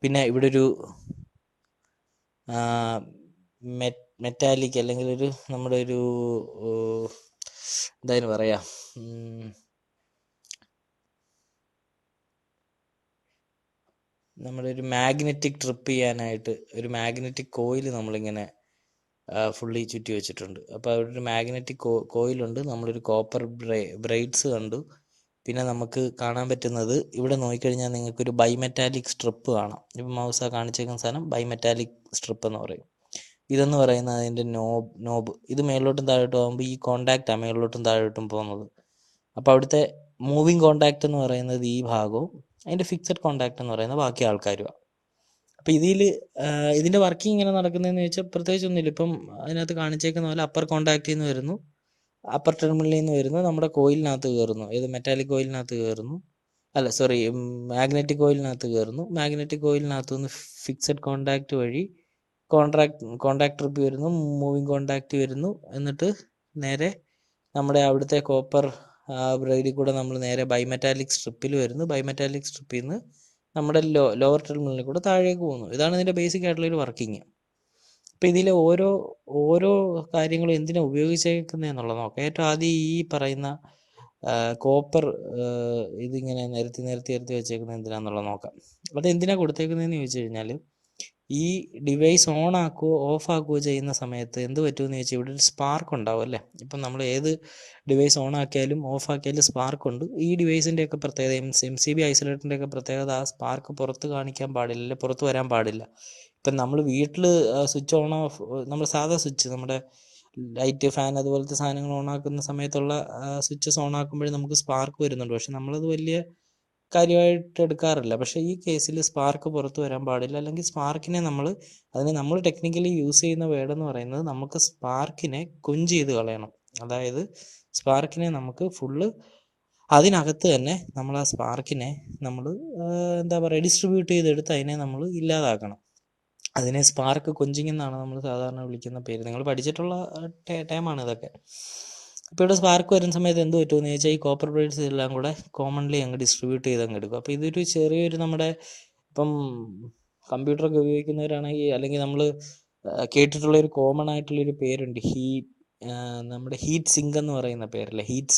പിന്നെ ഇവിടെ ഒരു മെറ്റാലിക് അല്ലെങ്കിൽ നമ്മുടെ എന്തായാലും പറയാം, നമ്മുടെ ഒരു മാഗ്നറ്റിക് ട്രിപ്പ് ചെയ്യാനായിട്ട് ഒരു മാഗ്നറ്റിക് കോയിൽ നമ്മളിങ്ങനെ ഫുള്ളി ചുറ്റി വെച്ചിട്ടുണ്ട്. അപ്പോൾ അവിടെ ഒരു മാഗ്നറ്റിക് കോയിലുണ്ട്, നമ്മളൊരു കോപ്പർ ബ്രൈഡ്സ് കണ്ടു. പിന്നെ നമുക്ക് കാണാൻ പറ്റുന്നത്, ഇവിടെ നോക്കിക്കഴിഞ്ഞാൽ നിങ്ങൾക്കൊരു ബൈമെറ്റാലിക് സ്ട്രിപ്പ് കാണാം. ഇപ്പം മൗസ കാണിച്ചേക്കുന്ന സാധനം ബൈമെറ്റാലിക് സ്ട്രിപ്പ് എന്ന് പറയും. ഇതെന്ന് പറയുന്നത് അതിൻ്റെ നോബ്. ഇത് മേളിലോട്ടും താഴോട്ടും ആകുമ്പോൾ ഈ കോണ്ടാക്റ്റാണ് മേളിലോട്ടും താഴോട്ടും പോകുന്നത്. അപ്പോൾ അവിടുത്തെ മൂവിങ് കോണ്ടാക്റ്റ് എന്ന് പറയുന്നത് ഈ ഭാഗവും അതിൻ്റെ ഫിക്സഡ് കോണ്ടാക്റ്റ് എന്ന് പറയുന്നത് ബാക്കി ആൾക്കാരുമാണ്. അപ്പോൾ ഇതിൻ്റെ വർക്കിംഗ് ഇങ്ങനെ നടക്കുന്നതെന്ന് ചോദിച്ചാൽ പ്രത്യേകിച്ചൊന്നുമില്ല. ഇപ്പം അതിനകത്ത് കാണിച്ചേക്കുന്ന പോലെ അപ്പർ കോണ്ടാക്റ്റിൽ നിന്ന് വരുന്നു, അപ്പർ ടെർമിനലിൽ നിന്ന് വരുന്നു, നമ്മുടെ കോയിലിനകത്ത് കയറുന്നു. മെറ്റാലിക് കോയിലിനകത്ത് കയറുന്നു, മാഗ്നറ്റിക് കോയിലിനകത്ത് കയറുന്നു. മാഗ്നറ്റിക് കോയിലിനകത്ത് നിന്ന് ഫിക്സഡ് കോണ്ടാക്റ്റ് വഴി കോണ്ടാക്ട് ട്രിപ്പ് വരുന്നു, മൂവിങ് കോണ്ടാക്റ്റ് വരുന്നു. എന്നിട്ട് നേരെ നമ്മുടെ അവിടുത്തെ കോപ്പർ ബ്രൈഡിൽ കൂടെ നമ്മൾ നേരെ ബൈമെറ്റാലിക് സ്ട്രിപ്പിൽ വരുന്നു. ബൈമെറ്റാലിക് സ്ട്രിപ്പിൽ നിന്ന് നമ്മുടെ ലോവർ ടെർമിനലിൽ കൂടെ താഴേക്ക് പോകുന്നു. ഇതാണ് ഇതിൻ്റെ ബേസിക് ആയിട്ടുള്ളൊരു വർക്കിംഗ്. അപ്പോൾ ഇതിലെ ഓരോ കാര്യങ്ങളും എന്തിനാണ് ഉപയോഗിച്ചേക്കുന്നതെന്നുള്ളത് നോക്കാം. ഏറ്റവും ആദ്യം ഈ പറയുന്ന കോപ്പർ ഇതിങ്ങനെ നിരത്തി വെച്ചേക്കുന്നത് എന്തിനാണെന്നുള്ളത് നോക്കാം. അത് എന്തിനാണ് കൊടുത്തേക്കുന്നതെന്ന് ചോദിച്ചു കഴിഞ്ഞാൽ, ഈ ഡിവൈസ് ഓൺ ആക്കുകയോ ഓഫ് ആക്കുകയോ ചെയ്യുന്ന സമയത്ത് എന്ത് പറ്റുമെന്ന് ചോദിച്ചാൽ ഇവിടെ ഒരു സ്പാർക്ക് ഉണ്ടാവും അല്ലേ. ഇപ്പം നമ്മൾ ഏത് ഡിവൈസ് ഓൺ ആക്കിയാലും ഓഫ് ആക്കിയാലും സ്പാർക്ക് ഉണ്ട്. ഈ ഡിവൈസിൻ്റെയൊക്കെ പ്രത്യേകത, MCB ഐസൊലേറ്ററിൻ്റെയൊക്കെ പ്രത്യേകത, ആ സ്പാർക്ക് പുറത്ത് കാണിക്കാൻ പാടില്ല, അല്ലെങ്കിൽ പുറത്ത് വരാൻ പാടില്ല. ഇപ്പം നമ്മൾ വീട്ടിൽ സ്വിച്ച് ഓൺ ഓഫ്, നമ്മൾ സാധാ സ്വിച്ച്, നമ്മുടെ ലൈറ്റ്, ഫാൻ അതുപോലത്തെ സാധനങ്ങൾ ഓൺ ആക്കുന്ന സമയത്തുള്ള സ്വിച്ചസ് ഓൺ ആക്കുമ്പോഴേ നമുക്ക് സ്പാർക്ക് വരുന്നുണ്ട്. പക്ഷെ നമ്മളത് വലിയ കാര്യമായിട്ട് എടുക്കാറില്ല. പക്ഷേ ഈ കേസിൽ സ്പാർക്ക് പുറത്ത് വരാൻ പാടില്ല. അല്ലെങ്കിൽ സ്പാർക്കിനെ നമ്മൾ ടെക്നിക്കലി യൂസ് ചെയ്യുന്ന വേർഡ് എന്ന് പറയുന്നത്, നമുക്ക് സ്പാർക്കിനെ കൊഞ്ച് ചെയ്ത് കളയണം. അതായത് സ്പാർക്കിനെ നമുക്ക് ഫുള്ള് അതിനകത്ത് തന്നെ നമ്മൾ ആ സ്പാർക്കിനെ നമ്മൾ എന്താ പറയുക, ഡിസ്ട്രിബ്യൂട്ട് ചെയ്തെടുത്ത് അതിനെ നമ്മൾ ഇല്ലാതാക്കണം. അതിനെ സ്പാർക്ക് കൊഞ്ചിങ് എന്നാണ് നമ്മൾ സാധാരണ വിളിക്കുന്ന പേര്. നിങ്ങൾ പഠിച്ചിട്ടുള്ള ടൈമാണ് ഇതൊക്കെ. അപ്പോൾ ഇവിടെ സ്പാർക്ക് വരുന്ന സമയത്ത് എന്ത് പറ്റുമെന്ന് ചോദിച്ചാൽ, ഈ കോപ്പർ ബ്രൈഡ്സ് എല്ലാം കൂടെ കോമൺലി അങ്ങ് ഡിസ്ട്രിബ്യൂട്ട് ചെയ്ത് അങ്ങ് എടുക്കും. അപ്പോൾ ഇതൊരു ചെറിയൊരു നമ്മുടെ ഇപ്പം കമ്പ്യൂട്ടറൊക്കെ ഉപയോഗിക്കുന്നവരാണെങ്കിൽ, അല്ലെങ്കിൽ നമ്മൾ കേട്ടിട്ടുള്ളൊരു കോമൺ ആയിട്ടുള്ളൊരു പേരുണ്ട്, നമ്മുടെ ഹീറ്റ് സിങ്ക് എന്ന് പറയുന്ന പേരല്ലേ, ഹീറ്റ്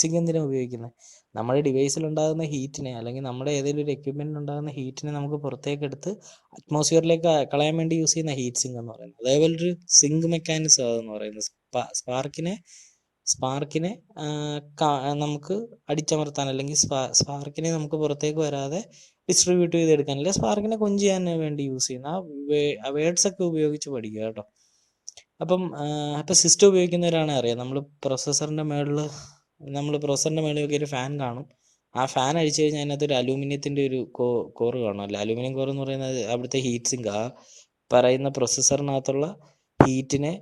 സിങ്ക് എന്തിനാണ് ഉപയോഗിക്കുന്നത്? നമ്മുടെ ഡിവൈസിൽ ഉണ്ടാകുന്ന ഹീറ്റിനെ, അല്ലെങ്കിൽ നമ്മുടെ ഏതെങ്കിലും ഒരു എക്യുപ്മെൻറ്റിൽ ഉണ്ടാകുന്ന ഹീറ്റിനെ നമുക്ക് പുറത്തേക്ക് എടുത്ത് അറ്റ്മോസ്ഫിയറിലേക്ക് കളയാൻ വേണ്ടി യൂസ് ചെയ്യുന്ന ഹീറ്റ് സിങ്ക് എന്ന് പറയുന്നത്. അതേപോലെ ഒരു സിങ്ക് മെക്കാനിസം അതെന്ന് പറയുന്നത്. സ്പാർക്കിനെ നമുക്ക് അടിച്ചമർത്താൻ, അല്ലെങ്കിൽ സ്പാർക്കിനെ നമുക്ക് പുറത്തേക്ക് വരാതെ ഡിസ്ട്രിബ്യൂട്ട് ചെയ്തെടുക്കാൻ, അല്ലെങ്കിൽ സ്പാർക്കിനെ കൊഞ്ച് ചെയ്യാൻ വേണ്ടി യൂസ് ചെയ്യുന്ന ആ വേർഡ്സ് ഒക്കെ ഉപയോഗിച്ച് പഠിക്കുക കേട്ടോ. അപ്പം സിസ്റ്റം ഉപയോഗിക്കുന്നവരാണ് അറിയാം, നമ്മൾ പ്രൊസസ്സറിൻ്റെ മേളിൽ ഒക്കെ ഒരു ഫാൻ കാണും. ആ ഫാൻ അടിച്ചു കഴിഞ്ഞാൽ അതിനകത്ത് ഒരു അലൂമിനിയത്തിൻ്റെ ഒരു കോറ് കാണും. അല്ല, അലൂമിനിയം കോർ എന്ന് പറയുന്നത് അവിടുത്തെ ഹീറ്റ് സിങ്ക്, ആ പറയുന്ന പ്രൊസസ്സറിനകത്തുള്ള ഹീറ്റിനെ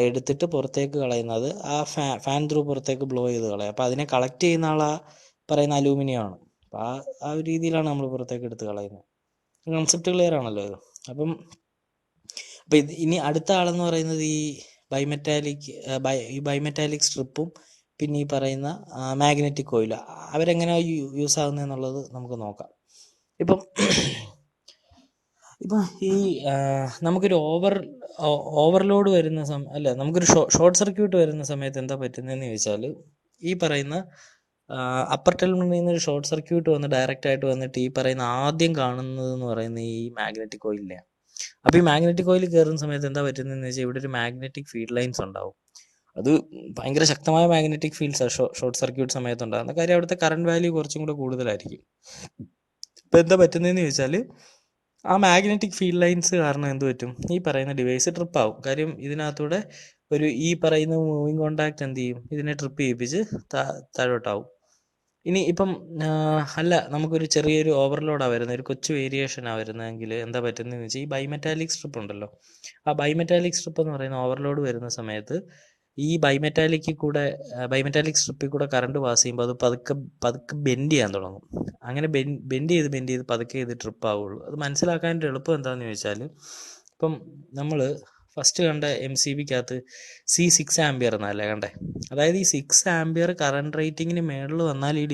എടുത്തിട്ട് പുറത്തേക്ക് കളയുന്നത്, ആ ഫാൻ ത്രൂ പുറത്തേക്ക് ബ്ലോ ചെയ്ത് കളയും. അപ്പോൾ അതിനെ കളക്ട് ചെയ്യുന്ന പറയുന്ന അലൂമിനിയം ആണ്. അപ്പോൾ ആ ഒരു രീതിയിലാണ് നമ്മൾ പുറത്തേക്ക് എടുത്ത് കളയുന്നത്. കൺസെപ്റ്റ് ക്ലിയർ ആണല്ലോ ഇത്. അപ്പം ഇനി അടുത്ത ആളെന്ന് പറയുന്നത് ഈ ബൈമെറ്റാലിക് സ്ട്രിപ്പും പിന്നെ ഈ പറയുന്ന മാഗ്നറ്റിക് കോയിലും. അവരെങ്ങനെ യൂസ് ആകുന്നതെന്നുള്ളത് നമുക്ക് നോക്കാം. ഇപ്പം ഈ നമുക്കൊരു ഓവർലോഡ് വരുന്ന നമുക്കൊരു ഷോർട്ട് സർക്യൂട്ട് വരുന്ന സമയത്ത് എന്താ പറ്റുന്നതെന്ന് ചോദിച്ചാൽ, ഈ പറയുന്ന അപ്പർ ടെർമിനലിൽ നിന്ന് ഒരു ഷോർട്ട് സർക്യൂട്ട് വന്ന് ഡയറക്റ്റ് ആയിട്ട് വന്നിട്ട് ഈ പറയുന്ന ആദ്യം കാണുന്നത് എന്ന് പറയുന്നത് ഈ മാഗ്നറ്റിക് കോയിലിനെയാണ്. അപ്പോൾ ഈ മാഗ്നറ്റിക് കോയിൽ കയറുന്ന സമയത്ത് എന്താ പറ്റുന്നതെന്ന് വെച്ചാൽ ഇവിടെ ഒരു മാഗ്നറ്റിക് ഫീൽഡ് ലൈൻസ് ഉണ്ടാവും. അത് ഭയങ്കര ശക്തമായ മാഗ്നറ്റിക് ഫീൽഡ്സ് ഷോർട്ട് സർക്യൂട്ട് സമയത്ത് ഉണ്ടാകുന്ന കാര്യം അവിടുത്തെ കറണ്ട് വാല്യൂ കുറച്ചും കൂടെ കൂടുതലായിരിക്കും. ഇപ്പം എന്താ പറ്റുന്നതെന്ന് ചോദിച്ചാൽ, ആ മാഗ്നറ്റിക് ഫീൽഡ് ലൈൻസ് കാരണം എന്ത് പറ്റും, ഈ പറയുന്ന ഡിവൈസ് ട്രിപ്പ് ആവും. കാര്യം ഇതിനകത്തൂടെ ഈ പറയുന്ന മൂവിങ് കോണ്ടാക്ട് എന്ത് ചെയ്യും, ഇതിനെ ട്രിപ്പ് ചെയ്യിപ്പിച്ച് താഴോട്ടാവും. ഇനി ഇപ്പം നമുക്കൊരു ചെറിയൊരു ഓവർലോഡാണ് വരുന്നത്, ഒരു കൊച്ചു വേരിയേഷനാണ് വരുന്നതെങ്കിൽ എന്താ പറ്റുന്നതെന്ന് വെച്ചാൽ, ഈ ബൈമെറ്റാലിക് സ്ട്രിപ്പ് ഉണ്ടല്ലോ, ആ ബൈമെറ്റാലിക് സ്ട്രിപ്പ് എന്ന് പറയുന്ന ഓവർലോഡ് വരുന്ന സമയത്ത് ഈ ബൈമെറ്റാലിക് സ്ട്രിപ്പിൽ കൂടെ കറണ്ട് പാസ് ചെയ്യുമ്പോൾ അത് പതുക്കെ ബെൻഡ് ചെയ്യാൻ തുടങ്ങും. അങ്ങനെ ബെൻഡ് ചെയ്ത് പതുക്കെ ഇത് ട്രിപ്പ് ആവുള്ളൂ. അത് മനസ്സിലാക്കാനായിട്ട് എളുപ്പം എന്താണെന്ന് ചോദിച്ചാൽ, ഇപ്പം നമ്മൾ ഫസ്റ്റ് കണ്ട MCBക്കകത്ത് C6 ആംപിയർ എന്നല്ലേ കണ്ടേ. അതായത് ഈ 6 ആംപിയർ കറണ്ട് റേറ്റിങ്ങിന് മേളിൽ വന്നാൽ ഈ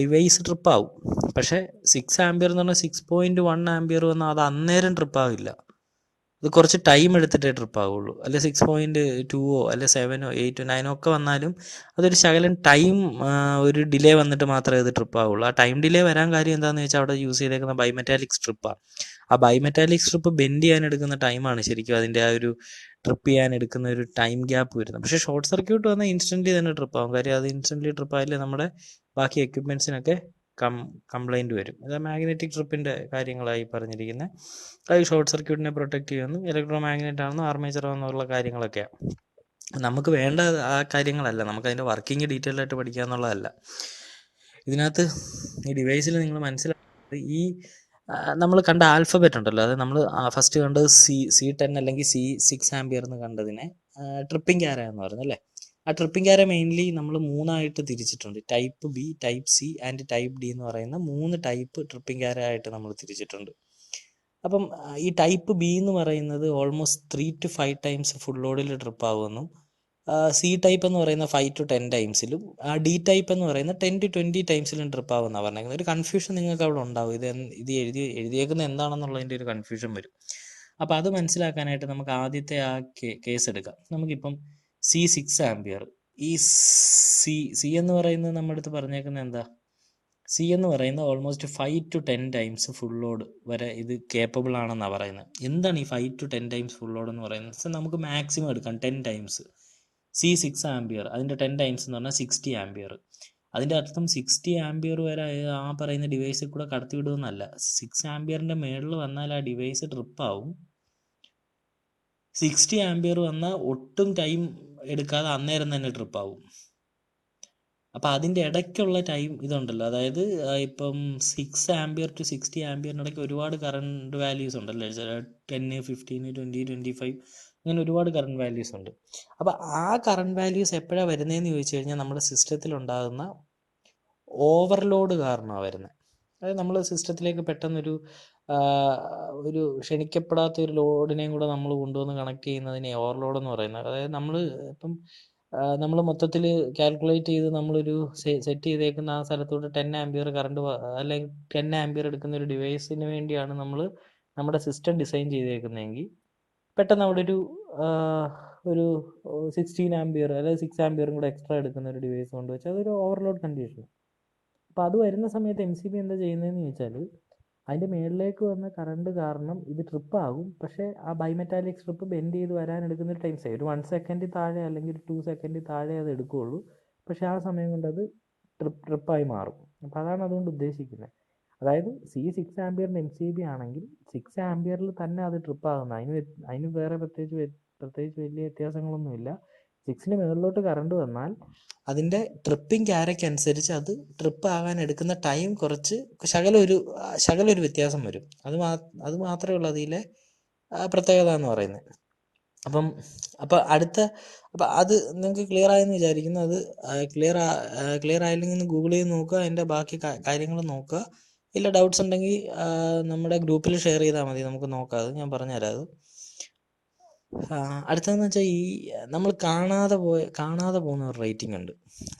ഡിവൈസ് ട്രിപ്പ് ആവും. പക്ഷേ 6 ആംപിയർ എന്ന് പറഞ്ഞാൽ 6.1 ആംപിയർ വന്നാൽ അത് അന്നേരം ട്രിപ്പ് ആവില്ല. അത് കുറച്ച് ടൈം എടുത്തിട്ടേ ട്രിപ്പ് ആവുള്ളൂ. അല്ലെ 6.2 അല്ലെ 7 8 9 ഒക്കെ വന്നാലും അതൊരു ശകലം ടൈം ഒരു ഡിലേ വന്നിട്ട് മാത്രമേ അത് ട്രിപ്പ് ആവുള്ളൂ. ആ ടൈം ഡിലേ വരാൻ കാര്യം എന്താണെന്ന് വെച്ചാൽ അവിടെ യൂസ് ചെയ്തേക്കുന്ന ബൈമെറ്റാലിക് സ്ട്രിപ്പാണ്. ആ ബൈമെറ്റാലിക് സ്ട്രിപ്പ് ബെൻഡ് ചെയ്യാൻ എടുക്കുന്ന ടൈമാണ് ശരിക്കും അതിൻ്റെ ആ ഒരു ട്രിപ്പ് ചെയ്യാൻ എടുക്കുന്ന ഒരു ടൈം ഗ്യാപ്പ് വരുന്നത്. പക്ഷേ ഷോർട്ട് സർക്യൂട്ട് വന്നാൽ ഇൻസ്റ്റൻ്റ്ലി തന്നെ ട്രിപ്പ് ആവും. കാര്യം അത് ഇൻസ്റ്റൻ്റ്ലി ട്രിപ്പ് ആയാലേ നമ്മുടെ ബാക്കി എക്യുപ്മെൻറ്റ്സിനൊക്കെ കംപ്ലൈൻറ്റ് വരും. അത് മാഗ്നറ്റിക് ട്രിപ്പിൻ്റെ കാര്യങ്ങളായി പറഞ്ഞിരിക്കുന്നത്. അത് ഷോർട്ട് സർക്യൂട്ടിനെ പ്രൊട്ടക്റ്റ് ചെയ്യുന്നു, ഇലക്ട്രോ മാഗ്നറ്റ് ആണെന്നോ ആർമേച്ചർ ആണെന്നുള്ള കാര്യങ്ങളൊക്കെയാണ്. നമുക്ക് വേണ്ട ആ കാര്യങ്ങളല്ല, നമുക്ക് അതിൻ്റെ വർക്കിംഗ് ഡീറ്റെയിൽ ആയിട്ട് പഠിക്കുക എന്നുള്ളതല്ല. ഇതിനകത്ത് ഈ ഡിവൈസിൽ നിങ്ങൾ മനസ്സിലാക്കുന്നത്, ഈ നമ്മൾ കണ്ട ആൽഫബറ്റ് ഉണ്ടല്ലോ, അത് നമ്മൾ ഫസ്റ്റ് കണ്ടത് C10 അല്ലെങ്കിൽ C6 ആംപിയർ എന്ന് കണ്ടതിനെ ട്രിപ്പിംഗ് ആര എന്ന് പറയുന്നത് അല്ലേ. ആ ട്രിപ്പിംഗ് ആര മെയിൻലി നമ്മൾ 3ആയിട്ട് തിരിച്ചിട്ടുണ്ട്. Type B, type C and type D എന്ന് പറയുന്ന 3 ടൈപ്പ് ട്രിപ്പിംഗ് ആര ആയിട്ട് നമ്മൾ തിരിച്ചിട്ടുണ്ട്. അപ്പം ഈ ടൈപ്പ് ബി എന്ന് പറയുന്നത് ഓൾമോസ്റ്റ് 3 to 5 ടൈംസ് ഫുൾ ലോഡിൽ ട്രിപ്പ് ആവുമെന്നും, സി ടൈപ്പ് എന്ന് പറയുന്ന 5 to 10 ടൈംസിലും, ഡി ടൈപ്പ് എന്ന് പറയുന്ന 10 to 20 ടൈംസിലും ട്രിപ്പ് ആവുമെന്നാണ് പറഞ്ഞേക്കുന്നത്. ഒരു കൺഫ്യൂഷൻ നിങ്ങൾക്ക് അവിടെ ഉണ്ടാവും, ഇത് എഴുതിയേക്കുന്നത് എന്താണെന്നുള്ളതിൻ്റെ ഒരു കൺഫ്യൂഷൻ വരും. അപ്പോൾ അത് മനസ്സിലാക്കാനായിട്ട് നമുക്ക് ആദ്യത്തെ ആ കേസ് എടുക്കാം. നമുക്കിപ്പം C6 ആംപിയർ, ഈ സി എന്ന് പറയുന്നത് നമ്മുടെ അടുത്ത് പറഞ്ഞേക്കുന്നത് എന്താ, സി എന്ന് പറയുന്നത് almost 5 to 10 times full load വരെ ഇത് കേപ്പബിൾ ആണെന്നാണ് പറയുന്നത്. എന്താണ് ഈ 5 to 10 ടൈംസ് ഫുൾ ലോഡ് എന്ന് പറയുന്നത്? സോ നമുക്ക് മാക്സിമം എടുക്കാം 10 ടൈംസ്. C6 ആംപിയർ, അതിൻ്റെ 10 ടൈംസ് എന്ന് പറഞ്ഞാൽ 60 ആംപിയർ. അതിൻ്റെ അർത്ഥം 60 ആംപിയർ വരെ ആ പറയുന്ന ഡിവൈസിൽ കൂടെ കടത്തി വിടുമെന്നല്ല. 6 ആംപിയറിൻ്റെ മേളിൽ വന്നാൽ ആ ഡിവൈസ് ട്രിപ്പ് ആവും. 60 ആംപിയർ വന്നാൽ ഒട്ടും ടൈം എടുക്കാതെ അന്നേരം തന്നെ ട്രിപ്പ് ആവും. അപ്പോൾ അതിൻ്റെ ഇടയ്ക്കുള്ള ടൈം ഇതുണ്ടല്ലോ, അതായത് ഇപ്പം 6 ആംപിയർ ടു 60 ആംപിയറിന് ഇടയ്ക്ക് ഒരുപാട് കറണ്ട് വാല്യൂസ് ഉണ്ടല്ലോ, 10 15 20 25 അങ്ങനെ ഒരുപാട് കറണ്ട് വാല്യൂസ് ഉണ്ട്. അപ്പോൾ ആ കറണ്ട് വാല്യൂസ് എപ്പോഴാണ് വരുന്നതെന്ന് ചോദിച്ചു കഴിഞ്ഞാൽ നമ്മുടെ സിസ്റ്റത്തിൽ ഉണ്ടാകുന്ന ഓവർലോഡ് കാരണമാണ് വരുന്നത്. അതായത് നമ്മൾ സിസ്റ്റത്തിലേക്ക് പെട്ടെന്നൊരു ക്ഷണിക്കപ്പെടാത്ത ഒരു ലോഡിനെയും കൂടെ നമ്മൾ കൊണ്ടുവന്ന് കണക്ട് ചെയ്യുന്നതിനെ ഓവർലോഡ് എന്ന് പറയുന്നത്. അതായത് നമ്മൾ മൊത്തത്തിൽ കാൽക്കുലേറ്റ് ചെയ്ത് നമ്മളൊരു സെറ്റ് ചെയ്തേക്കുന്ന ആ സ്ഥലത്തോട്ട് 10 ആംപിയർ കറണ്ട് അല്ലെങ്കിൽ 10 ആംപിയർ എടുക്കുന്ന ഒരു ഡിവൈസിന് വേണ്ടിയാണ് നമ്മൾ നമ്മുടെ സിസ്റ്റം ഡിസൈൻ ചെയ്തേക്കുന്നതെങ്കിൽ, പെട്ടെന്ന് അവിടെ ഒരു 16 ആംപിയർ അല്ലെങ്കിൽ 6 ആംപിയറും കൂടെ എക്സ്ട്രാ എടുക്കുന്ന ഒരു ഡിവൈസ് കൊണ്ടുവച്ചാൽ അതൊരു ഓവർലോഡ് കണ്ടീഷൻ. അപ്പോൾ അത് വരുന്ന സമയത്ത് MCB എന്താ ചെയ്യുന്നതെന്ന് ചോദിച്ചാൽ, അതിൻ്റെ മേളിലേക്ക് വന്ന കറണ്ട് കാരണം ഇത് ട്രിപ്പ് ആകും. പക്ഷേ ആ ബൈമെറ്റാലിക് സ്ട്രിപ്പ് ബെൻഡ് ചെയ്ത് വരാൻ എടുക്കുന്ന ഒരു ടൈം ഒരു 1 സെക്കൻഡിൽ താഴെ അല്ലെങ്കിൽ 2 സെക്കൻഡിൽ താഴെ അത് എടുക്കുകയുള്ളൂ. പക്ഷേ ആ സമയം കൊണ്ട് അത് ട്രിപ്പായി മാറും. അപ്പോൾ അതാണ് അതുകൊണ്ട് ഉദ്ദേശിക്കുന്നത്. അതായത് C6 ആംപിയറിൻ്റെ MCB ആണെങ്കിൽ 6 ആംപിയറിൽ തന്നെ അത് ട്രിപ്പ് ആകുന്നത്. അതിന് വേറെ പ്രത്യേകിച്ച് വലിയ വ്യത്യാസങ്ങളൊന്നുമില്ല. 6ന് മുകളിലോട്ട് കറണ്ട് വന്നാൽ അതിൻ്റെ ട്രിപ്പിംഗ് ആരയ്ക്കനുസരിച്ച് അത് ട്രിപ്പ് ആകാൻ എടുക്കുന്ന ടൈം കുറച്ച് ശകലൊരു വ്യത്യാസം വരും. അത് മാത്രമേ ഉള്ളൂ അതിലെ പ്രത്യേകത എന്ന് പറയുന്നത്. അപ്പം അത് നിങ്ങൾക്ക് ക്ലിയർ ആയെന്ന് വിചാരിക്കുന്നു. അത് ക്ലിയർ ആയില്ലെങ്കിൽ ഒന്ന് ഗൂഗിൾ ചെയ്ത് നോക്കുക, അതിൻ്റെ ബാക്കി കാര്യങ്ങൾ നോക്കുക. ഇല്ല ഡൗട്ട്സ് ഉണ്ടെങ്കിൽ നമ്മുടെ ഗ്രൂപ്പിൽ ഷെയർ ചെയ്താൽ മതി, നമുക്ക് നോക്കാം. അത് ഞാൻ പറഞ്ഞുതരാം. അത് അടുത്തതെന്ന് വെച്ചാൽ ഈ നമ്മൾ കാണാതെ പോകുന്ന ഒരു റേറ്റിംഗ് ഉണ്ട്.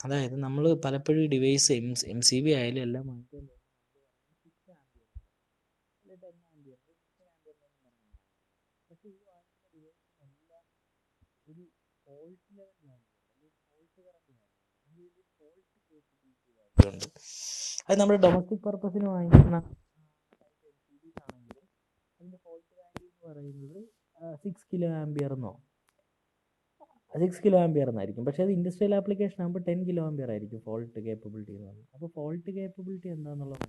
അതായത് നമ്മൾ പലപ്പോഴും ഡിവൈസ് MCB ആയാലും എല്ലാം വാങ്ങിക്കാൻ പോകുന്നത് 6 ആംപിയർ അല്ലെങ്കിൽ 10 ആംപിയർ 15 ആംപിയർ എന്നൊന്നും പറഞ്ഞില്ല. പക്ഷേ ഈ വാങ്ങിക്കുന്ന ഡിവൈസിനെല്ലാം ഒരു ഫോൾട്ട് ലെവൽ വാല്യൂ അല്ലെങ്കിൽ ഫോൾട്ട് കറണ്ട് വാല്യൂ അല്ലെങ്കിൽ ഒരു ഫോൾട്ട് കേപ്പബിലിറ്റി വാല്യൂ ഉണ്ട്. അത് നമ്മൾ ഡൊമസ്റ്റിക് പർപ്പസിന് വാങ്ങിക്കുന്ന LCDs ആണെങ്കിലും അതിൻ്റെ ഫോൾട്ട് വാല്യൂ എന്ന് പറയുന്നത് 6 കിലോ ആംപിയർ എന്നോ 6 കിലോ ആംപിയർ എന്നായിരിക്കും. പക്ഷേ അത് ഇൻഡസ്ട്രിയൽ ആപ്ലിക്കേഷൻ ആകുമ്പോൾ 10 കിലോ ആംപിയർ ആയിരിക്കും ഫോൾട്ട് കേപ്പബിലിറ്റി എന്ന് പറയുന്നത്. അപ്പോൾ ഫോൾട്ട് കേപ്പബിലിറ്റി എന്താണെന്നുള്ളത്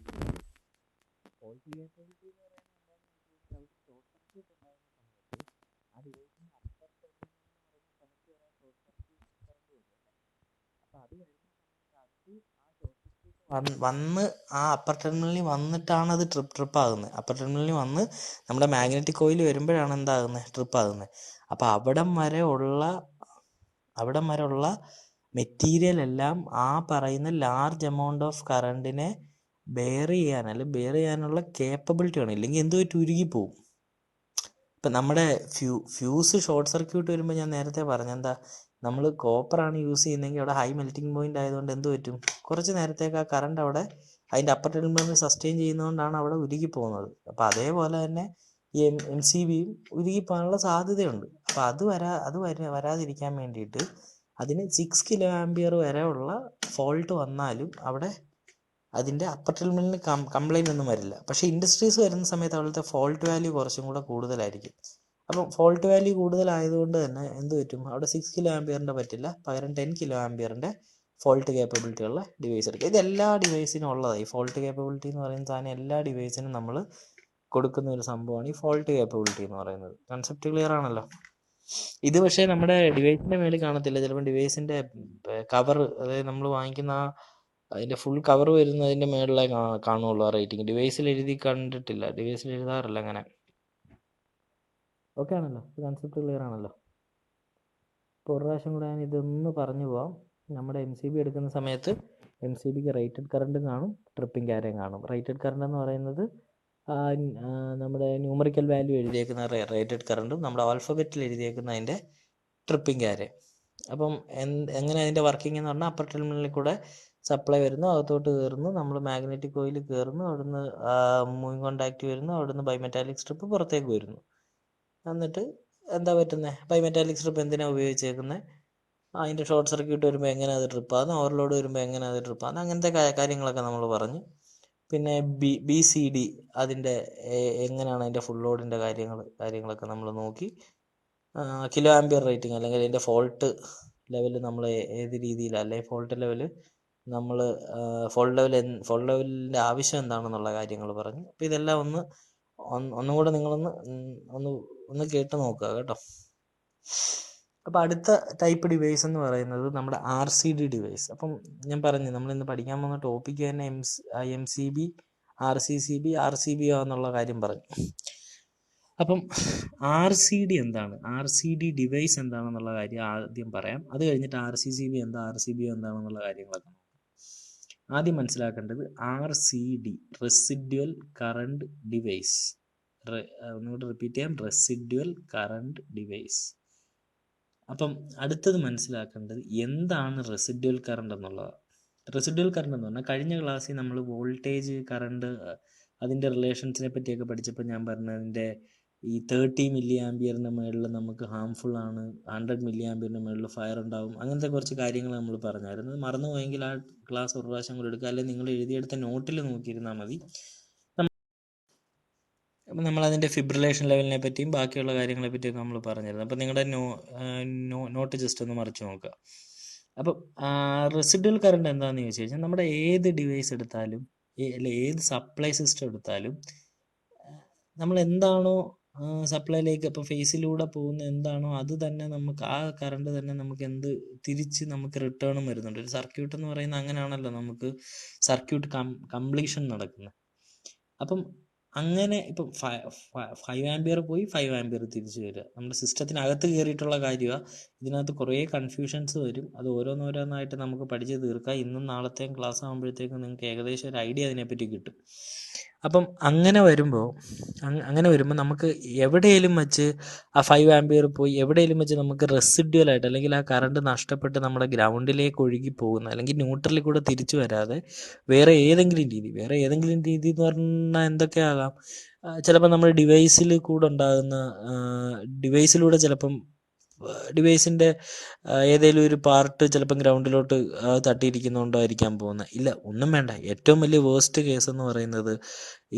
ഫോൾട്ട് കേപ്പബിലിറ്റി എന്ന് പറയുന്നത് എന്താണെന്ന് വെച്ച് കഴിഞ്ഞാൽ ഷോർട്ട് സർക്യൂട്ട് ഉണ്ടാകുന്ന സമയത്ത് ആ ഡിവൈസിന് അപ്പർ ടെർമിനൽ എന്ന് പറയുന്ന സ്ഥലത്ത് വരെ ഷോർട്ട് സർക്യൂട്ട് കറണ്ട് വരുമല്ലോ. അപ്പോൾ അത് വരുന്ന സമയത്ത് ആ ഷോർട്ട് സർക്യൂട്ട് വന്ന് ആ അപ്പർ ടെർമിനലിൽ വന്നിട്ടാണ് അത് ട്രിപ്പ് ആകുന്നത്. അപ്പർ ടെർമിനലിൽ വന്ന് നമ്മുടെ മാഗ്നറ്റിക് കോയിൽ വരുമ്പോഴാണ് എന്താകുന്നത്, ട്രിപ്പ് ആകുന്നത്. അപ്പോൾ അവിടം വരെ ഉള്ള മെറ്റീരിയൽ എല്ലാം ആ പറയുന്ന ലാർജ് എമൗണ്ട് ഓഫ് കറണ്ടിനെ ബെയർ ചെയ്യാനുള്ള കേപ്പബിലിറ്റി ആണ്. ഇല്ലെങ്കിൽ എന്ത് പറ്റും, ഉരുകിപ്പോവും. ഇപ്പം നമ്മുടെ ഫ്യൂസ് ഷോർട്ട് സർക്യൂട്ട് വരുമ്പോൾ ഞാൻ നേരത്തെ പറഞ്ഞെന്താ, നമ്മൾ കോപ്പറാണ് യൂസ് ചെയ്യുന്നതെങ്കിൽ അവിടെ ഹൈ മെൽറ്റിംഗ് പോയിന്റ് ആയതുകൊണ്ട് എന്ത് പറ്റും, കുറച്ച് നേരത്തേക്ക് ആ കറണ്ട് അവിടെ അതിൻ്റെ അപ്പർ ടെർമിനൽ സസ്റ്റെയിൻ ചെയ്യുന്നതുകൊണ്ടാണ് അവിടെ ഉരുകി പോകുന്നത്. അപ്പോൾ അതേപോലെ തന്നെ ഈ MCBയും ഉരുകിപ്പോകാനുള്ള സാധ്യതയുണ്ട്. അപ്പോൾ അത് വരാതിരിക്കാൻ വേണ്ടിയിട്ട് അതിന് 6 കിലോ ആംപിയർ വരെയുള്ള ഫോൾട്ട് വന്നാലും അവിടെ അതിൻ്റെ അപ്പർ ടെർമിനലിന് കംപ്ലൈൻ്റ് ഒന്നും വരില്ല. പക്ഷേ ഇൻഡസ്ട്രീസ് വരുന്ന സമയത്ത് അവിടുത്തെ ഫോൾട്ട് വാല്യൂ കുറച്ചും കൂടെ കൂടുതലായിരിക്കും. അപ്പം ഫോൾട്ട് വാല്യൂ കൂടുതലായതുകൊണ്ട് തന്നെ എന്ത് പറ്റും, അവിടെ 6 കിലോ ആംപിയറിൻ്റെ പറ്റില്ല, പകരം 10 കിലോ ആംപിയറിൻ്റെ ഫോൾട്ട് കേപ്പബിലിറ്റി ഉള്ള ഡിവൈസ് എടുക്കുക. ഇത് എല്ലാ ഡിവൈസിനും ഉള്ളതാണ്. ഈ ഫോൾട്ട് കേപ്പബിലിറ്റി എന്ന് പറയുന്ന സാധനം എല്ലാ ഡിവൈസിനും നമ്മൾ കൊടുക്കുന്ന ഒരു സംഭവമാണ് ഈ ഫോൾട്ട് കേപ്പബിലിറ്റി എന്ന് പറയുന്നത്. കൺസെപ്റ്റ് ക്ലിയർ ആണല്ലോ. ഇത് പക്ഷേ നമ്മുടെ ഡിവൈസിൻ്റെ മേളിൽ കാണത്തില്ല. ചിലപ്പോൾ ഡിവൈസിൻ്റെ കവർ, അതായത് നമ്മൾ വാങ്ങിക്കുന്ന അതിൻ്റെ ഫുൾ കവർ വരുന്നതിൻ്റെ മേളിലേ കാണുള്ളൂ ആ റേറ്റിംഗ്. ഡിവൈസിൽ എഴുതി കണ്ടിട്ടില്ല, ഡിവൈസിൽ എഴുതാറില്ല അങ്ങനെ. ഓക്കെ ആണല്ലോ, കൺസെപ്റ്റ് ക്ലിയർ ആണല്ലോ. ഇപ്പോൾ ഒരു പ്രാവശ്യം കൂടെ ഞാൻ ഇതൊന്ന് പറഞ്ഞു പോവാം. നമ്മുടെ MCB എടുക്കുന്ന സമയത്ത് MCBക്ക് റേറ്റഡ് കറണ്ടും കാണും, ട്രിപ്പിംഗ് ക്യാരയും കാണും. റേറ്റഡ് കറണ്ട് എന്ന് പറയുന്നത് നമ്മുടെ ന്യൂമറിക്കൽ വാല്യൂ എഴുതിയേക്കുന്ന റേറ്റഡ് കറണ്ടും നമ്മുടെ ആൽഫബറ്റിൽ എഴുതിയേക്കുന്ന അതിൻ്റെ ട്രിപ്പിംഗ് ക്യാരയും. അപ്പം എങ്ങനെ അതിൻ്റെ വർക്കിംഗ് എന്ന് പറഞ്ഞാൽ അപ്പർ ടെർമിനലിൽ കൂടെ സപ്ലൈ വരുന്നു, അകത്തോട്ട് കയറുന്നു, നമ്മൾ മാഗ്നറ്റിക് കോയിൽ കയറുന്നു, അവിടുന്ന് മൂവിങ് കോണ്ടാക്റ്റ് വരുന്നു, അവിടുന്ന് ബൈമെറ്റാലിക് സ്ട്രിപ്പ് പുറത്തേക്ക് വരുന്നു. എന്നിട്ട് എന്താ പറ്റുന്നത്, ബൈമെറ്റാലിക് സ്ട്രിപ്പ് എന്തിനാണ് ഉപയോഗിച്ചേക്കുന്നത്, അതിൻ്റെ ഷോർട്ട് സർക്യൂട്ട് വരുമ്പോൾ എങ്ങനെ അത് ട്രിപ്പാകുന്നു, ഓവർലോഡ് വരുമ്പോൾ എങ്ങനെ അത് ട്രിപ്പാകുന്നു, അങ്ങനത്തെ കാര്യങ്ങളൊക്കെ നമ്മൾ പറഞ്ഞു. പിന്നെ BCD അതിൻ്റെ എങ്ങനെയാണ് അതിൻ്റെ ഫുൾ ലോഡിൻ്റെ കാര്യങ്ങളൊക്കെ നമ്മൾ നോക്കി. കിലോ ആംപിയർ റേറ്റിംഗ് അല്ലെങ്കിൽ അതിൻ്റെ ഫോൾട്ട് ലെവൽ നമ്മൾ ഏത് രീതിയിലാണ്, അല്ലെങ്കിൽ ഫോൾട്ട് ലെവൽ നമ്മൾ ഫോൾട്ട് ലെവലിൻ്റെ ആവശ്യം എന്താണെന്നുള്ള കാര്യങ്ങൾ പറഞ്ഞു. അപ്പോൾ ഇതെല്ലാം ഒന്നും കൂടെ നിങ്ങളൊന്ന് കേട്ട് നോക്കുക കേട്ടോ. അപ്പോൾ അടുത്ത ടൈപ്പ് ഡിവൈസ് എന്ന് പറയുന്നത് നമ്മുടെ RCD ഡിവൈസ്. അപ്പം ഞാൻ പറഞ്ഞു നമ്മളിന്ന് പഠിക്കാൻ പോകുന്ന ടോപ്പിക്ക് തന്നെ MCB, Rccb, Rcbo എന്നുള്ള കാര്യം പറഞ്ഞു. അപ്പം RCD എന്താണ്, RCD ഡിവൈസ് എന്താണെന്നുള്ള കാര്യം ആദ്യം പറയാം. അത് കഴിഞ്ഞിട്ട് RCCB എന്താ, Rcbo എന്താണെന്നുള്ള കാര്യങ്ങളൊക്കെ നോക്കാം. ആദ്യം മനസ്സിലാക്കേണ്ടത് RCD, റെസിഡ്യുവൽ കറണ്ട് ഡിവൈസ്. ഒന്നുകൂടെ റിപ്പീറ്റ് ചെയ്യാം, റെസിഡ്യുവൽ കറണ്ട് ഡിവൈസ്. അപ്പം അടുത്തത് മനസ്സിലാക്കേണ്ടത് എന്താണ് റെസിഡ്യുവൽ കറണ്ട് എന്നുള്ളതാണ്. റെസിഡ്യുവൽ കറണ്ട് എന്ന് പറഞ്ഞാൽ കഴിഞ്ഞ ക്ലാസ്സിൽ നമ്മൾ വോൾട്ടേജ്, കറണ്ട്, അതിൻ്റെ റിലേഷൻസിനെ പറ്റിയൊക്കെ പഠിച്ചപ്പോൾ ഞാൻ പറഞ്ഞതിൻ്റെ ഈ 30 മില്ലി ആംപിയറിൻ്റെ മുകളിൽ നമുക്ക് ഹാംഫുൾ ആണ്, 100 മില്ലി ആംപിയറിൻ്റെ മുകളിൽ ഫയർ ഉണ്ടാവും, അങ്ങനത്തെ കുറച്ച് കാര്യങ്ങൾ നമ്മൾ പറഞ്ഞായിരുന്നു. മറന്നുപോയെങ്കിൽ ആ ക്ലാസ് ഒരു പ്രാവശ്യം കൂടെ എടുക്കുക, അല്ലെങ്കിൽ നിങ്ങൾ എഴുതിയെടുത്ത നോട്ടിൽ നോക്കിയിരുന്നാൽ മതി. അപ്പം നമ്മളതിൻ്റെ ഫിബ്രിലേഷൻ ലെവലിനെ പറ്റിയും ബാക്കിയുള്ള കാര്യങ്ങളെ പറ്റിയൊക്കെ നമ്മൾ പറഞ്ഞിരുന്നു. അപ്പം നിങ്ങളുടെ നോട്ട് ജസ്റ്റ് ഒന്ന് മറിച്ച് നോക്കുക. അപ്പം റെസിഡ്യുവൽ കറണ്ട് എന്താണെന്ന് ചോദിച്ചു കഴിഞ്ഞാൽ നമ്മുടെ ഏത് ഡിവൈസ് എടുത്താലും അല്ലെ ഏത് സപ്ലൈ സിസ്റ്റം എടുത്താലും നമ്മൾ എന്താണോ സപ്ലൈയിലേക്ക് ഇപ്പോൾ ഫേസിലൂടെ പോകുന്ന എന്താണോ അത് തന്നെ നമുക്ക് ആ കറണ്ട് തന്നെ നമുക്ക് തിരിച്ച് നമുക്ക് റിട്ടേണും വരുന്നുണ്ട്. ഒരു സർക്യൂട്ട് എന്ന് പറയുന്നത് അങ്ങനെയാണല്ലോ, നമുക്ക് സർക്യൂട്ട് കംപ്ലീഷൻ നടക്കുന്നത്. അപ്പം അങ്ങനെ ഇപ്പം 5 ആംപിയർ പോയി 5 ആംപിയർ തിരിച്ചു വരിക. നമ്മുടെ സിസ്റ്റത്തിനകത്ത് കയറിയിട്ടുള്ള കാര്യമാണ്. ഇതിനകത്ത് കുറേ കൺഫ്യൂഷൻസ് വരും. അത് ഓരോന്നോരോന്നായിട്ട് നമുക്ക് പഠിച്ച് തീർക്കാം. ഇന്നും നാളത്തെയും ക്ലാസ് ആകുമ്പോഴത്തേക്കും നിങ്ങൾക്ക് ഏകദേശം ഒരു ഐഡിയ അതിനെപ്പറ്റി കിട്ടും. അപ്പം അങ്ങനെ വരുമ്പോൾ നമുക്ക് എവിടെയെങ്കിലും വെച്ച് ആ 5 ആംപിയർ പോയി എവിടെയെങ്കിലും വെച്ച് നമുക്ക് റെസിഡ്യുവൽ ആയിട്ട്, അല്ലെങ്കിൽ ആ കറണ്ട് നഷ്ടപ്പെട്ട് നമ്മുടെ ഗ്രൗണ്ടിലേക്ക് ഒഴുകി പോകുന്ന, അല്ലെങ്കിൽ ന്യൂട്രലിൽ കൂടെ തിരിച്ചു വരാതെ വേറെ ഏതെങ്കിലും രീതി എന്ന് പറഞ്ഞാൽ എന്തൊക്കെയാകാം. ചിലപ്പോൾ നമ്മൾ ഡിവൈസിലൂടെ ചിലപ്പം ഡിവൈസിൻ്റെ ഏതെങ്കിലും ഒരു പാർട്ട് ചിലപ്പം ഗ്രൗണ്ടിലോട്ട് തട്ടിയിരിക്കുന്നതുകൊണ്ടായിരിക്കാൻ പോകുന്നത്. ഇല്ല, ഒന്നും വേണ്ട. ഏറ്റവും വലിയ വേസ്റ്റ് കേസ് എന്ന് പറയുന്നത്,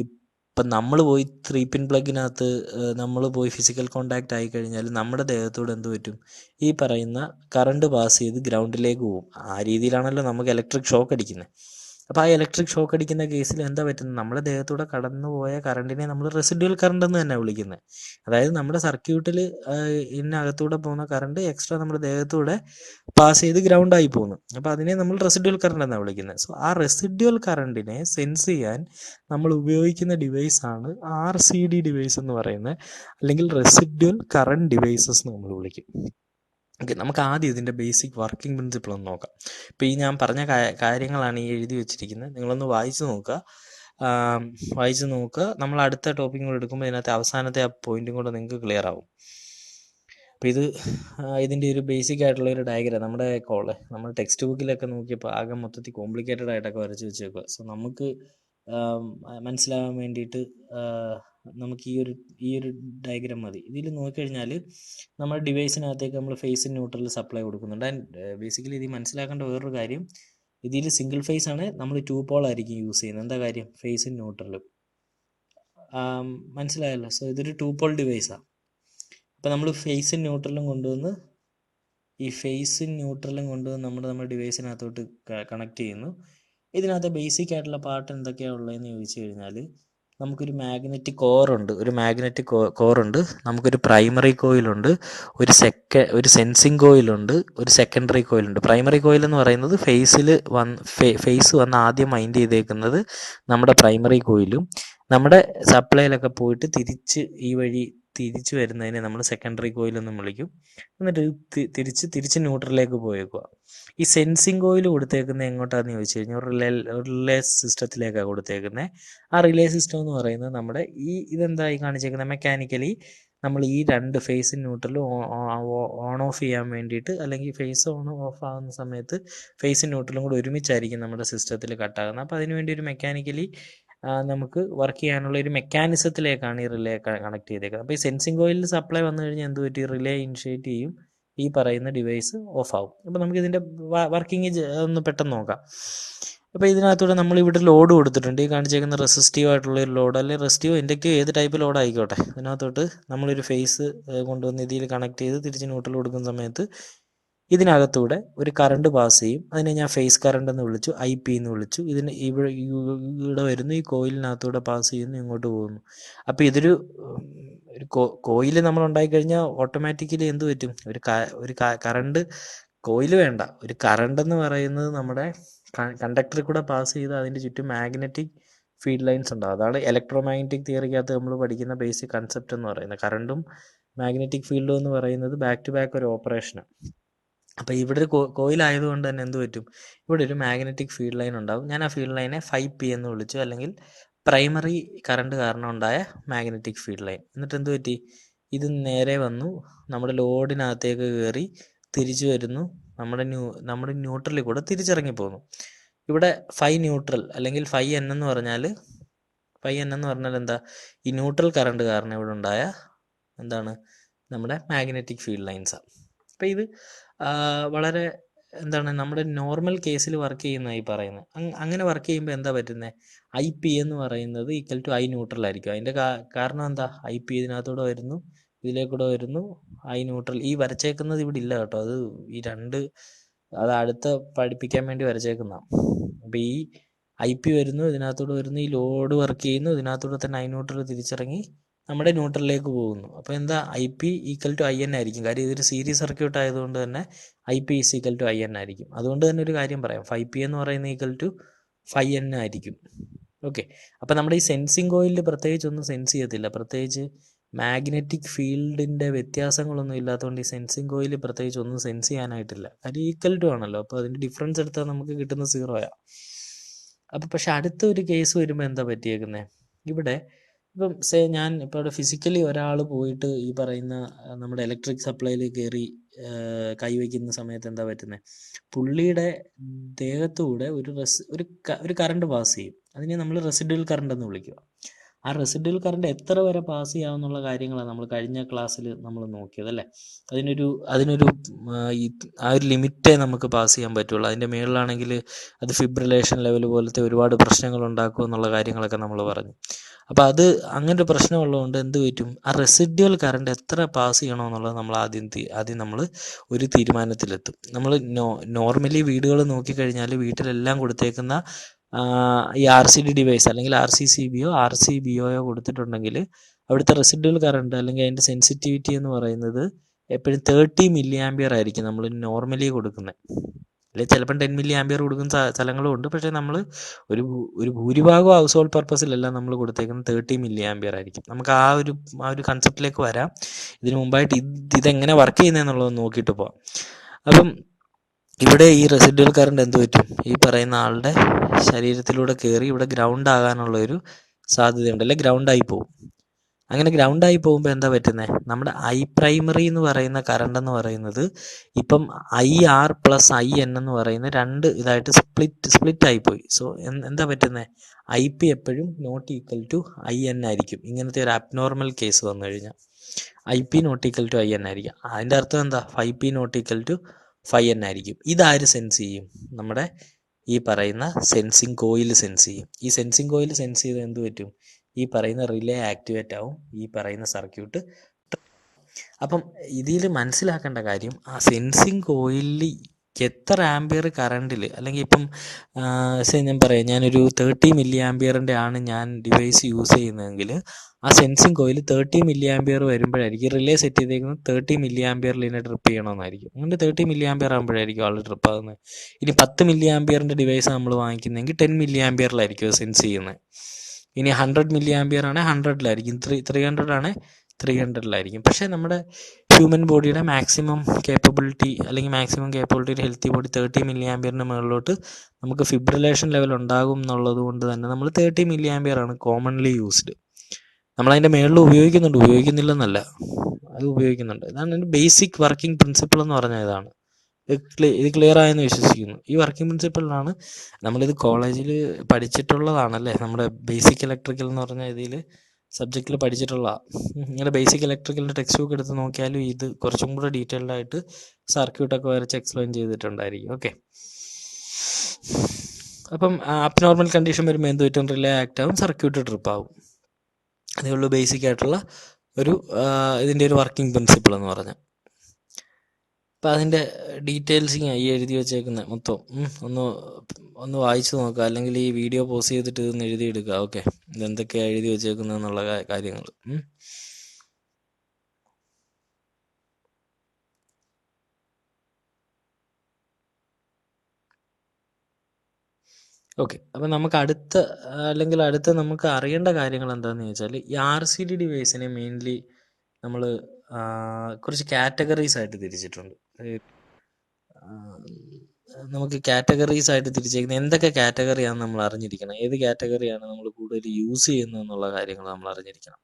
ഇപ്പം നമ്മൾ പോയി 3 പിൻ പ്ലഗിനകത്ത് നമ്മൾ പോയി ഫിസിക്കൽ കോണ്ടാക്റ്റ് ആയി കഴിഞ്ഞാൽ നമ്മുടെ ദേഹത്തോട് എന്ത് പറ്റും? ഈ പറയുന്ന കറണ്ട് പാസ് ചെയ്ത് ഗ്രൗണ്ടിലേക്ക് പോകും. ആ രീതിയിലാണല്ലോ നമുക്ക് ഇലക്ട്രിക് ഷോക്ക് അടിക്കുന്നത്. അപ്പോൾ ആ ഇലക്ട്രിക് ഷോക്ക് അടിക്കുന്ന കേസിൽ എന്താ പറ്റുന്നത്? നമ്മുടെ ദേഹത്തൂടെ കടന്നു പോയ കറണ്ടിനെ നമ്മൾ റെസിഡ്യുവൽ കറണ്ട് എന്ന് തന്നെ വിളിക്കുന്നത്. അതായത് നമ്മുടെ സർക്യൂട്ടിൽ ഇതിനകത്തൂടെ പോകുന്ന കറണ്ട് എക്സ്ട്രാ നമ്മുടെ ദേഹത്തൂടെ പാസ് ചെയ്ത് ഗ്രൗണ്ടായി പോകുന്നു. അപ്പോൾ അതിനെ നമ്മൾ റെസിഡ്യുവൽ കറണ്ട് എന്നാണ് വിളിക്കുന്നത്. സോ ആ റെസിഡ്യുവൽ കറണ്ടിനെ സെൻസ് ചെയ്യാൻ നമ്മൾ ഉപയോഗിക്കുന്ന ഡിവൈസാണ് RCD ഡിവൈസ് എന്ന് പറയുന്നത്, അല്ലെങ്കിൽ റെസിഡ്യുവൽ കറണ്ട് ഡിവൈസസ് എന്ന് നമ്മൾ വിളിക്കും. ഓക്കെ, നമുക്ക് ആദ്യം ഇതിൻ്റെ ബേസിക് വർക്കിംഗ് പ്രിൻസിപ്പിൾ ഒന്ന് നോക്കാം. ഇപ്പോൾ ഈ ഞാൻ പറഞ്ഞ കാര്യങ്ങളാണ് ഈ എഴുതി വെച്ചിരിക്കുന്നത്. നിങ്ങളൊന്ന് വായിച്ചു നോക്കുക. നമ്മൾ അടുത്ത ടോപ്പിക്കും കൂടെ എടുക്കുമ്പോൾ ഇതിനകത്ത് അവസാനത്തെ ആ പോയിന്റും കൂടെ നിങ്ങൾക്ക് ക്ലിയർ ആവും. അപ്പോൾ ഇതിൻ്റെ ഒരു ബേസിക് ആയിട്ടുള്ള ഒരു ഡയഗ്രാം നമ്മൾ ടെക്സ്റ്റ് ബുക്കിലൊക്കെ നോക്കിയപ്പോൾ ആകെ മൊത്തത്തിൽ കോംപ്ലിക്കേറ്റഡ് ആയിട്ടൊക്കെ വരച്ച് വെച്ചേക്കുക. സോ നമുക്ക് മനസ്സിലാകാൻ വേണ്ടിയിട്ട് നമുക്ക് ഈ ഒരു ഡയഗ്രാം മതി. ഇതിൽ നോക്കിക്കഴിഞ്ഞാൽ നമ്മുടെ ഡിവൈസിനകത്തേക്ക് നമ്മൾ ഫേസ് ന്യൂട്രൽ സപ്ലൈ കൊടുക്കുന്നുണ്ട്. ആൻഡ് ബേസിക്കലി ഇത് മനസ്സിലാക്കേണ്ട വേറൊരു കാര്യം, ഇതിൽ സിംഗിൾ ഫേസ് ആണ്, നമ്മൾ 2 പോൾ ആയിരിക്കും യൂസ് ചെയ്യുന്നത്. എന്താ കാര്യം? ഫേസും ന്യൂട്രലും. മനസ്സിലായല്ലോ. സോ ഇതൊരു 2 പോൾ ഡിവൈസാണ്. അപ്പോൾ നമ്മൾ ഫേസും ന്യൂട്രലും കൊണ്ടുവന്ന് നമ്മുടെ ഡിവൈസിനകത്തോട്ട് കണക്ട് ചെയ്യുന്നു. ഇതിനകത്ത് ബേസിക് ആയിട്ടുള്ള പാർട്ട് എന്തൊക്കെയാണ് ഉള്ളതെന്ന് ചോദിച്ചു കഴിഞ്ഞാൽ, നമുക്കൊരു മാഗ്നറ്റിക് കോറുണ്ട്, നമുക്കൊരു പ്രൈമറി കോയിലുണ്ട്, ഒരു സെൻസിങ് കോയിലുണ്ട്, ഒരു സെക്കൻഡറി കോയിലുണ്ട്. പ്രൈമറി കോയിൽ എന്ന് പറയുന്നത് ഫേസ് വന്ന് ആദ്യം മൈൻഡ് ചെയ്തേക്കുന്നത് നമ്മുടെ പ്രൈമറി കോയിലും, നമ്മുടെ സപ്ലൈയിലൊക്കെ പോയിട്ട് ഈ വഴി തിരിച്ചു വരുന്നതിനെ നമ്മൾ സെക്കൻഡറി കോയിൽ എന്ന് വിളിക്കും. എന്നിട്ട് തിരിച്ച് ന്യൂട്രലിലേക്ക് പോയേക്കുക. ഈ സെൻസിങ് കോയിൽ കൊടുത്തേക്കുന്നത് എങ്ങോട്ടാന്ന് ചോദിച്ചു കഴിഞ്ഞാൽ റിലേ സിസ്റ്റത്തിലേക്കാണ് കൊടുത്തേക്കുന്നത്. ആ റിലേ സിസ്റ്റം എന്ന് പറയുന്നത് നമ്മുടെ ഇതെന്തായി കാണിച്ചേക്കുന്നത്, മെക്കാനിക്കലി നമ്മൾ ഈ 2 ഫേസും ന്യൂട്രലും ഓൺ ഓഫ് ചെയ്യാൻ വേണ്ടിയിട്ട്, അല്ലെങ്കിൽ ഫേസ് ഓൺ ഓഫ് ആകുന്ന സമയത്ത് ഫേസും ന്യൂട്രലും കൂടെ ഒരുമിച്ചായിരിക്കും നമ്മുടെ സിസ്റ്റത്തിൽ കട്ടാകുന്നത്. അപ്പോൾ അതിനുവേണ്ടി ഒരു മെക്കാനിക്കലി നമുക്ക് വർക്ക് ചെയ്യാനുള്ള ഒരു മെക്കാനിസത്തിലേക്കാണ് ഈ റിലേ കണക്ട് ചെയ്തേക്കുന്നത്. അപ്പോൾ ഈ സെൻസിങ് കോയിലിൽ സപ്ലൈ വന്നു കഴിഞ്ഞാൽ എന്ത് പറ്റും? റിലേ ഇനിഷ്യേറ്റ് ചെയ്യും, ഈ പറയുന്ന ഡിവൈസ് ഓഫ് ആവും. അപ്പോൾ നമുക്ക് ഇതിൻ്റെ വർക്കിംഗ് ഒന്ന് പെട്ടെന്ന് നോക്കാം. അപ്പോൾ ഇതിനകത്തൂടെ നമ്മളിവിടെ ലോഡ് കൊടുത്തിട്ടുണ്ട്. ഈ കാണിച്ചേക്കുന്ന റെസിസ്റ്റീവ് ആയിട്ടുള്ള ഒരു ലോഡ്, അല്ലെങ്കിൽ റെസിസ്റ്റീവ് ഇൻഡക്റ്റീവ് ഏത് ടൈപ്പ് ലോഡ് ആയിക്കോട്ടെ, ഇതിനകത്തോട്ട് നമ്മളൊരു ഫേസ് കൊണ്ടുവന്ന് ഇതിൽ കണക്ട് ചെയ്ത് തിരിച്ച് ന്യൂട്രൽ കൊടുക്കുന്ന സമയത്ത് ഇതിനകത്തൂടെ ഒരു കറണ്ട് പാസ് ചെയ്യും. അതിനെ ഞാൻ ഫേസ് കറണ്ട് എന്ന് വിളിച്ചു, IP എന്ന് വിളിച്ചു. ഇതിന് ഇവിടെ വരുന്നു, ഈ കോയിലിനകത്തൂടെ പാസ് ചെയ്യുന്നു, ഇങ്ങോട്ട് പോകുന്നു. അപ്പോൾ ഇതൊരു കോയിൽ നമ്മൾ ഉണ്ടായിക്കഴിഞ്ഞാൽ ഓട്ടോമാറ്റിക്കലി എന്ത് പറ്റും? ഒരു കറണ്ട്, കോയിൽ വേണ്ട, ഒരു കറണ്ട് എന്ന് പറയുന്നത് നമ്മുടെ കണ്ടക്ടറിൽ കൂടെ പാസ് ചെയ്ത് അതിൻ്റെ ചുറ്റും മാഗ്നറ്റിക് ഫീൽഡ് ലൈൻസ് ഉണ്ടാകും. അതാണ് ഇലക്ട്രോമാഗ്നറ്റിക് തിയറിക്കകത്ത് നമ്മൾ പഠിക്കുന്ന ബേസിക് കൺസെപ്റ്റ് എന്ന് പറയുന്നത്. കറണ്ടും മാഗ്നറ്റിക് ഫീൽഡും എന്ന് പറയുന്നത് ബാക്ക് ടു ബാക്ക് ഒരു ഓപ്പറേഷനാണ്. അപ്പോൾ ഇവിടെ ഒരു കോയിലായതുകൊണ്ട് തന്നെ എന്ത് പറ്റും? ഇവിടെ ഒരു മാഗ്നറ്റിക് ഫീൽഡ് ലൈൻ ഉണ്ടാകും. ഞാൻ ആ ഫീൽഡ് ലൈനെ 5P എന്ന് വിളിച്ചു, അല്ലെങ്കിൽ പ്രൈമറി കറണ്ട് കാരണം ഉണ്ടായ മാഗ്നറ്റിക് ഫീൽഡ് ലൈൻ. എന്നിട്ട് എന്ത് പറ്റി? ഇത് നേരെ വന്നു നമ്മുടെ ലോഡിനകത്തേക്ക് കയറി തിരിച്ചു വരുന്നു, നമ്മുടെ ന്യൂട്രലിൽ കൂടെ തിരിച്ചിറങ്ങിപ്പോകുന്നു. ഇവിടെ 5 ന്യൂട്രൽ അല്ലെങ്കിൽ 5N എന്ന് പറഞ്ഞാൽ എന്താ? ഈ ന്യൂട്രൽ കറണ്ട് കാരണം ഇവിടെ ഉണ്ടായ എന്താണ്? നമ്മുടെ മാഗ്നറ്റിക് ഫീൽഡ് ലൈൻസാണ്. അപ്പോൾ ഇത് വളരെ നമ്മുടെ നോർമൽ കേസിൽ വർക്ക് ചെയ്യുന്നതായി പറയുന്നത്. അങ്ങനെ വർക്ക് ചെയ്യുമ്പോൾ എന്താ പറ്റുന്നത്? IP എന്ന് പറയുന്നത് ഈക്വൽ ടു I ന്യൂട്രൽ ആയിരിക്കും. അതിൻ്റെ കാരണം എന്താ? IP ഇതിനകത്തൂടെ വരുന്നു, ഇതിലേക്കൂടെ വരുന്നു, I ന്യൂട്രൽ. ഈ വരച്ചേക്കുന്നത് ഇവിടെ ഇല്ല കേട്ടോ, അത് അടുത്ത് പഠിപ്പിക്കാൻ വേണ്ടി വരച്ചേക്കുന്നതാണ്. അപ്പോൾ ഈ IP വരുന്നു, ഇതിനകത്തൂടെ വരുന്നു, ഈ ലോഡ് വർക്ക് ചെയ്യുന്നു, ഇതിനകത്തൂടെ തന്നെ I ന്യൂട്രൽ തിരിച്ചിറങ്ങി നമ്മുടെ ന്യൂട്രലിലേക്ക് പോകുന്നു. അപ്പോൾ എന്താ? IP ഈക്വൽ ടു IN ആയിരിക്കും. കാര്യം ഇതൊരു സീരീസ് സർക്യൂട്ട് ആയതുകൊണ്ട് തന്നെ IP is equal to IN ആയിരിക്കും. അതുകൊണ്ട് തന്നെ ഒരു കാര്യം പറയാം, 5P എന്ന് പറയുന്നത് ഈക്വൽ ടു 5N ആയിരിക്കും. ഓക്കെ. അപ്പോൾ നമ്മുടെ ഈ സെൻസിങ് കോയിലിൽ പ്രത്യേകിച്ച് ഒന്നും സെൻസ് ചെയ്യത്തില്ല, പ്രത്യേകിച്ച് മാഗ്നറ്റിക് ഫീൽഡിൻ്റെ വ്യത്യാസങ്ങളൊന്നും ഇല്ലാത്തതുകൊണ്ട് ഈ സെൻസിങ് കോയിൽ പ്രത്യേകിച്ച് ഒന്നും സെൻസ് ചെയ്യാനായിട്ടില്ല. അത് ഈക്വൽ ടു ആണല്ലോ, അപ്പോൾ അതിൻ്റെ ഡിഫറൻസ് എടുത്താൽ നമുക്ക് കിട്ടുന്ന 0 അപ്പോൾ പക്ഷെ അടുത്ത ഒരു കേസ് വരുമ്പോൾ എന്താ പറ്റിയേക്കുന്നത്, ഇവിടെ ഇപ്പം ഞാൻ ഇപ്പോൾ ഇവിടെ ഫിസിക്കലി ഒരാൾ പോയിട്ട് ഈ പറയുന്ന നമ്മുടെ ഇലക്ട്രിക് സപ്ലൈയിൽ കയറി കൈവയ്ക്കുന്ന സമയത്ത് എന്താ പറ്റുന്നത്, പുള്ളിയുടെ ദേഹത്തൂടെ ഒരു കറണ്ട് പാസ് ചെയ്യും. അതിനെ നമ്മൾ റെസിഡ്യുവൽ കറണ്ട് എന്ന് വിളിക്കുക. ആ റെസിഡ്യുവൽ കറണ്ട് എത്ര വരെ പാസ് ചെയ്യാമെന്നുള്ള കാര്യങ്ങളാണ് നമ്മൾ കഴിഞ്ഞ ക്ലാസ്സിൽ നമ്മൾ നോക്കിയത് അല്ലേ. അതിനൊരു ആ ഒരു ലിമിറ്റേ നമുക്ക് പാസ് ചെയ്യാൻ പറ്റുള്ളൂ. അതിൻ്റെ മേളിലാണെങ്കിൽ അത് ഫിബ്രിലേഷൻ ലെവൽ പോലത്തെ ഒരുപാട് പ്രശ്നങ്ങൾ ഉണ്ടാക്കും എന്നുള്ള കാര്യങ്ങളൊക്കെ നമ്മൾ പറഞ്ഞു. അപ്പോൾ അങ്ങനെ ഒരു പ്രശ്നമുള്ളതുകൊണ്ട് എന്ത് പറ്റും, ആ റെസിഡ്യുവൽ കറണ്ട് എത്ര പാസ് ചെയ്യണമെന്നുള്ളത് നമ്മൾ ആദ്യം നമ്മൾ ഒരു തീരുമാനത്തിലെത്തും. നമ്മൾ നോർമലി വീടുകൾ നോക്കിക്കഴിഞ്ഞാൽ വീട്ടിലെല്ലാം കൊടുത്തേക്കുന്ന ഈ RCD ഡിവൈസ് അല്ലെങ്കിൽ RCCBയോ RCBOയോ കൊടുത്തിട്ടുണ്ടെങ്കിൽ അവിടുത്തെ റെസിഡ്യുവൽ കറണ്ട് അല്ലെങ്കിൽ അതിൻ്റെ സെൻസിറ്റിവിറ്റി എന്ന് പറയുന്നത് എപ്പോഴും 30 മില്ലി ആംപിയർ ആയിരിക്കും നമ്മൾ നോർമലി കൊടുക്കുന്നത്. അല്ലെങ്കിൽ ചിലപ്പം 10 മില്ലി ആംപിയർ കൊടുക്കുന്ന സ്ഥലങ്ങളും ഉണ്ട്. പക്ഷേ നമ്മൾ ഒരു ഭൂരിഭാഗം ഹൗസ് ഹോൾഡ് പർപ്പസിലെല്ലാം നമ്മൾ കൊടുത്തേക്കുന്നത് 30 മില്ലി ആംപിയർ ആയിരിക്കും. നമുക്ക് ആ ഒരു കൺസെപ്റ്റിലേക്ക് വരാം. ഇതിനു മുമ്പായിട്ട് ഇതെങ്ങനെ വർക്ക് ചെയ്യുന്നതെന്നുള്ളത് നോക്കിയിട്ട് പോവാം. അപ്പം ഇവിടെ ഈ റെസിഡ്യുവൽ കറണ്ട് എന്ത് പറ്റും, ഈ പറയുന്ന ആളുടെ ശരീരത്തിലൂടെ കയറി ഇവിടെ ഗ്രൗണ്ട് ആകാനുള്ളൊരു സാധ്യതയുണ്ട്, അല്ലെങ്കിൽ ഗ്രൗണ്ടായി പോകും. അങ്ങനെ ഗ്രൗണ്ടായി പോകുമ്പോൾ എന്താ പറ്റുന്നത്, നമ്മുടെ ഐ പ്രൈമറി എന്ന് പറയുന്ന കറണ്ട് എന്ന് പറയുന്നത് ഇപ്പം IR + IN എന്ന് പറയുന്ന രണ്ട് ഇതായിട്ട് സ്പ്ലിറ്റ് ആയിപ്പോയി. സോ എന്താ പറ്റുന്നത്, IP എപ്പോഴും നോട്ട് ഈക്വൽ ടു IN ആയിരിക്കും. ഇങ്ങനത്തെ ഒരു അബ്നോർമൽ കേസ് വന്നു കഴിഞ്ഞാൽ IP not equal to IN ആയിരിക്കും. അതിൻ്റെ അർത്ഥം എന്താ, 5P not equal to 5N ആയിരിക്കും. ഇതാര് സെൻസ് ചെയ്യും, നമ്മുടെ ഈ പറയുന്ന സെൻസിങ് കോയിൽ സെൻസ് ചെയ്യും. ഈ സെൻസിങ് കോയിൽ സെൻസ് ചെയ്ത് എന്ത് പറ്റും, ഈ പറയുന്ന റിലേ ആക്ടിവേറ്റ് ആവും, ഈ പറയുന്ന സർക്യൂട്ട്. അപ്പം ഇതിൽ മനസ്സിലാക്കേണ്ട കാര്യം, ആ സെൻസിങ് കോയിലിൽ എത്ര ആംപിയർ കറണ്ടിൽ, അല്ലെങ്കിൽ ഇപ്പം ഞാൻ പറയാം, ഞാനൊരു 30 മില്ലി ആംപിയറിൻ്റെ ആണ് ഞാൻ ഡിവൈസ് യൂസ് ചെയ്യുന്നതെങ്കിൽ ആ സെൻസിങ് കോയിൽ 30 മില്ലി ആംപിയർ വരുമ്പോഴായിരിക്കും റിലേ സെറ്റ് ചെയ്തേക്കുന്നത് 30 മില്ലി ആംപിയറിൽ ഇതിനെ ട്രിപ്പ് ചെയ്യണമെന്നായിരിക്കും. അങ്ങനെ 30 മില്ലി ആംപിയർ ആകുമ്പോഴായിരിക്കും ആൾ ട്രിപ്പ് ആകുന്നത്. ഇനി 10 മില്ലി ആംപിയറിൻ്റെ ഡിവൈസ് നമ്മൾ വാങ്ങിക്കുന്നതെങ്കിൽ 10 മില്ലി ആംപിയറിലായിരിക്കും അത് സെൻസ് ചെയ്യുന്നത്. ഇനി 100 മില്ലി ആംപിയർ ആണെങ്കിൽ 100ലായിരിക്കും, 300 ആണെങ്കിൽ 300ലായിരിക്കും. പക്ഷേ നമ്മുടെ ഹ്യൂമൻ ബോഡിയുടെ മാക്സിമം കേപ്പബിലിറ്റി അല്ലെങ്കിൽ maximum capability healthy body 30 milli ആംപിയറിന് മുകളിലോട്ട് നമുക്ക് ഫിബ്രിലേഷൻ ലെവൽ ഉണ്ടാകും എന്നുള്ളത് കൊണ്ട് തന്നെ നമ്മൾ 30 മില്ലി ആംപിയർ ആണ് കോമൺലി യൂസ്ഡ്. നമ്മളതിൻ്റെ മേളിൽ ഉപയോഗിക്കുന്നില്ലെന്നല്ല, അത് ഉപയോഗിക്കുന്നുണ്ട്. ഇതാണ് ബേസിക് വർക്കിംഗ് പ്രിൻസിപ്പിൾ എന്ന് പറഞ്ഞാൽ ഇതാണ്. ഇത് ക്ലിയർ ആയെന്ന് വിശ്വസിക്കുന്നു. ഈ വർക്കിംഗ് പ്രിൻസിപ്പിളിലാണ് നമ്മളിത് കോളേജിൽ പഠിച്ചിട്ടുള്ളതാണല്ലേ. നമ്മുടെ ബേസിക് ഇലക്ട്രിക്കൽ എന്ന് പറഞ്ഞാൽ ഇതിൽ സബ്ജക്റ്റിൽ പഠിച്ചിട്ടുള്ളതാണ്. നിങ്ങളുടെ ബേസിക് ഇലക്ട്രിക്കലിൻ്റെ ടെക്സ്റ്റ് ബുക്ക് എടുത്ത് നോക്കിയാലും ഇത് കുറച്ചും കൂടെ ഡീറ്റെയിൽഡ് ആയിട്ട് സർക്യൂട്ടൊക്കെ വരച്ച് എക്സ്പ്ലെയിൻ ചെയ്തിട്ടുണ്ടായിരിക്കും. ഓക്കെ. അപ്പം അബ്നോർമൽ കണ്ടീഷൻ വരുമ്പോൾ എന്ത് പറ്റും, റിലേ ആക്ട് ആവും, സർക്യൂട്ട് ട്രിപ്പ് ആവും. അതേ ഉള്ളൂ ബേസിക് ആയിട്ടുള്ള ഇതിൻ്റെ ഒരു വർക്കിംഗ് പ്രിൻസിപ്പിൾ എന്ന് പറഞ്ഞാൽ. അപ്പം അതിൻ്റെ ഡീറ്റെയിൽസിങ് ഈ എഴുതി വെച്ചേക്കുന്നത് മൊത്തം ഒന്ന് വായിച്ചു നോക്കുക, അല്ലെങ്കിൽ ഈ വീഡിയോ പോസ് ചെയ്തിട്ട് ഇതൊന്ന് എഴുതിയെടുക്കുക. ഓക്കെ, ഇതെന്തൊക്കെയാണ് എഴുതി വെച്ചേക്കുന്നതെന്നുള്ള കാര്യങ്ങൾ. ഓക്കെ. അപ്പം നമുക്ക് അടുത്ത നമുക്ക് അറിയേണ്ട കാര്യങ്ങൾ എന്താണെന്ന് ചോദിച്ചാൽ, ഈ RCD ഡിവൈസിനെ മെയിൻലി നമ്മൾ കുറച്ച് കാറ്റഗറീസ് ആയിട്ട് തിരിച്ചിട്ടുണ്ട്. നമുക്ക് കാറ്റഗറീസ് ആയിട്ട് തിരിച്ചേക്കുന്നത് എന്തൊക്കെ കാറ്റഗറിയാണ് നമ്മൾ അറിഞ്ഞിരിക്കണം, ഏത് കാറ്റഗറിയാണ് നമ്മൾ കൂടുതൽ യൂസ് ചെയ്യുന്നത് എന്നുള്ള കാര്യങ്ങൾ നമ്മൾ അറിഞ്ഞിരിക്കണം.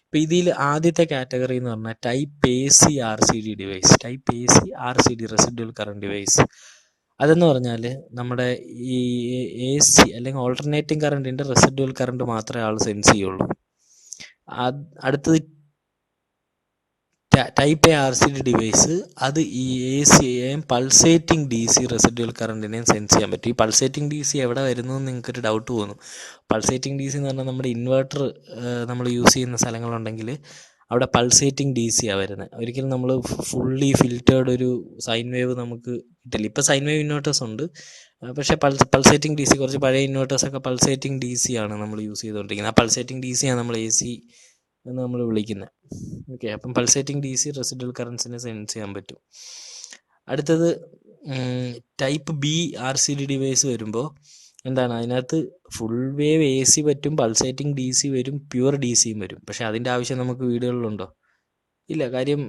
ഇപ്പം ഇതിൽ ആദ്യത്തെ കാറ്റഗറി എന്ന് പറഞ്ഞാൽ type AC RCD device. Type AC RCD residual current device. അതെന്ന് പറഞ്ഞാൽ നമ്മുടെ ഈ AC അല്ലെങ്കിൽ ഓൾട്ടർനേറ്റിംഗ് കറണ്ടിൻ്റെ റെസിഡ്യുവൽ കറണ്ട് മാത്രമേ ആൾ സെൻസ് ചെയ്യുള്ളൂ. അടുത്തത് ടൈപ്പ് A RCD ഡിവൈസ്, അത് ഈ ACയെയും പൾസേറ്റിംഗ് DC റെസിഡ്യുവൽ കറണ്ടിനെയും സെൻസ് ചെയ്യാൻ പറ്റും. ഈ പൾസേറ്റിംഗ് DC എവിടെ വരുന്നു എന്ന് നിങ്ങൾക്കൊരു ഡൗട്ട് തോന്നും. പൾസേറ്റിംഗ് DC എന്ന് പറഞ്ഞാൽ നമ്മുടെ ഇൻവെർട്ടർ നമ്മൾ യൂസ് ചെയ്യുന്ന സ്ഥലങ്ങളുണ്ടെങ്കിൽ അവിടെ പൾസേറ്റിംഗ് DC ആണ് വരുന്നത്. ഒരിക്കലും നമ്മൾ ഫുള്ളി ഫിൽറ്റേർഡ് ഒരു സൈൻ വേവ് നമുക്ക് കിട്ടില്ല. ഇപ്പോൾ സൈൻ വേവ് ഇൻവേർട്ടേഴ്സ് ഉണ്ട്, പക്ഷേ പൾസേറ്റിംഗ് DC കുറച്ച് പഴയ ഇൻവേർട്ടേഴ്സൊക്കെ പൾസേറ്റിംഗ് DC ആണ് നമ്മൾ യൂസ് ചെയ്തുകൊണ്ടിരിക്കുന്നത്. ആ പൾസേറ്റിംഗ് DC ആണ് നമ്മൾ AC എന്ന് നമ്മൾ വിളിക്കുന്നത്. ഓക്കെ. അപ്പം പൾസേറ്റിംഗ് DC റെസിഡ്യുവൽ കറൻസിനെ സെൻസ് ചെയ്യാൻ പറ്റും. അടുത്തത് ടൈപ്പ് B RCD ഡിവൈസ് വരുമ്പോൾ എന്താണ് അതിനകത്ത് ഫുൾ വേവ് AC പറ്റും, പൾസേറ്റിംഗ് DC വരും, പ്യുവർ DCയും വരും. പക്ഷേ അതിൻ്റെ ആവശ്യം നമുക്ക് വീടുകളിലുണ്ടോ? ഇല്ല. കാര്യം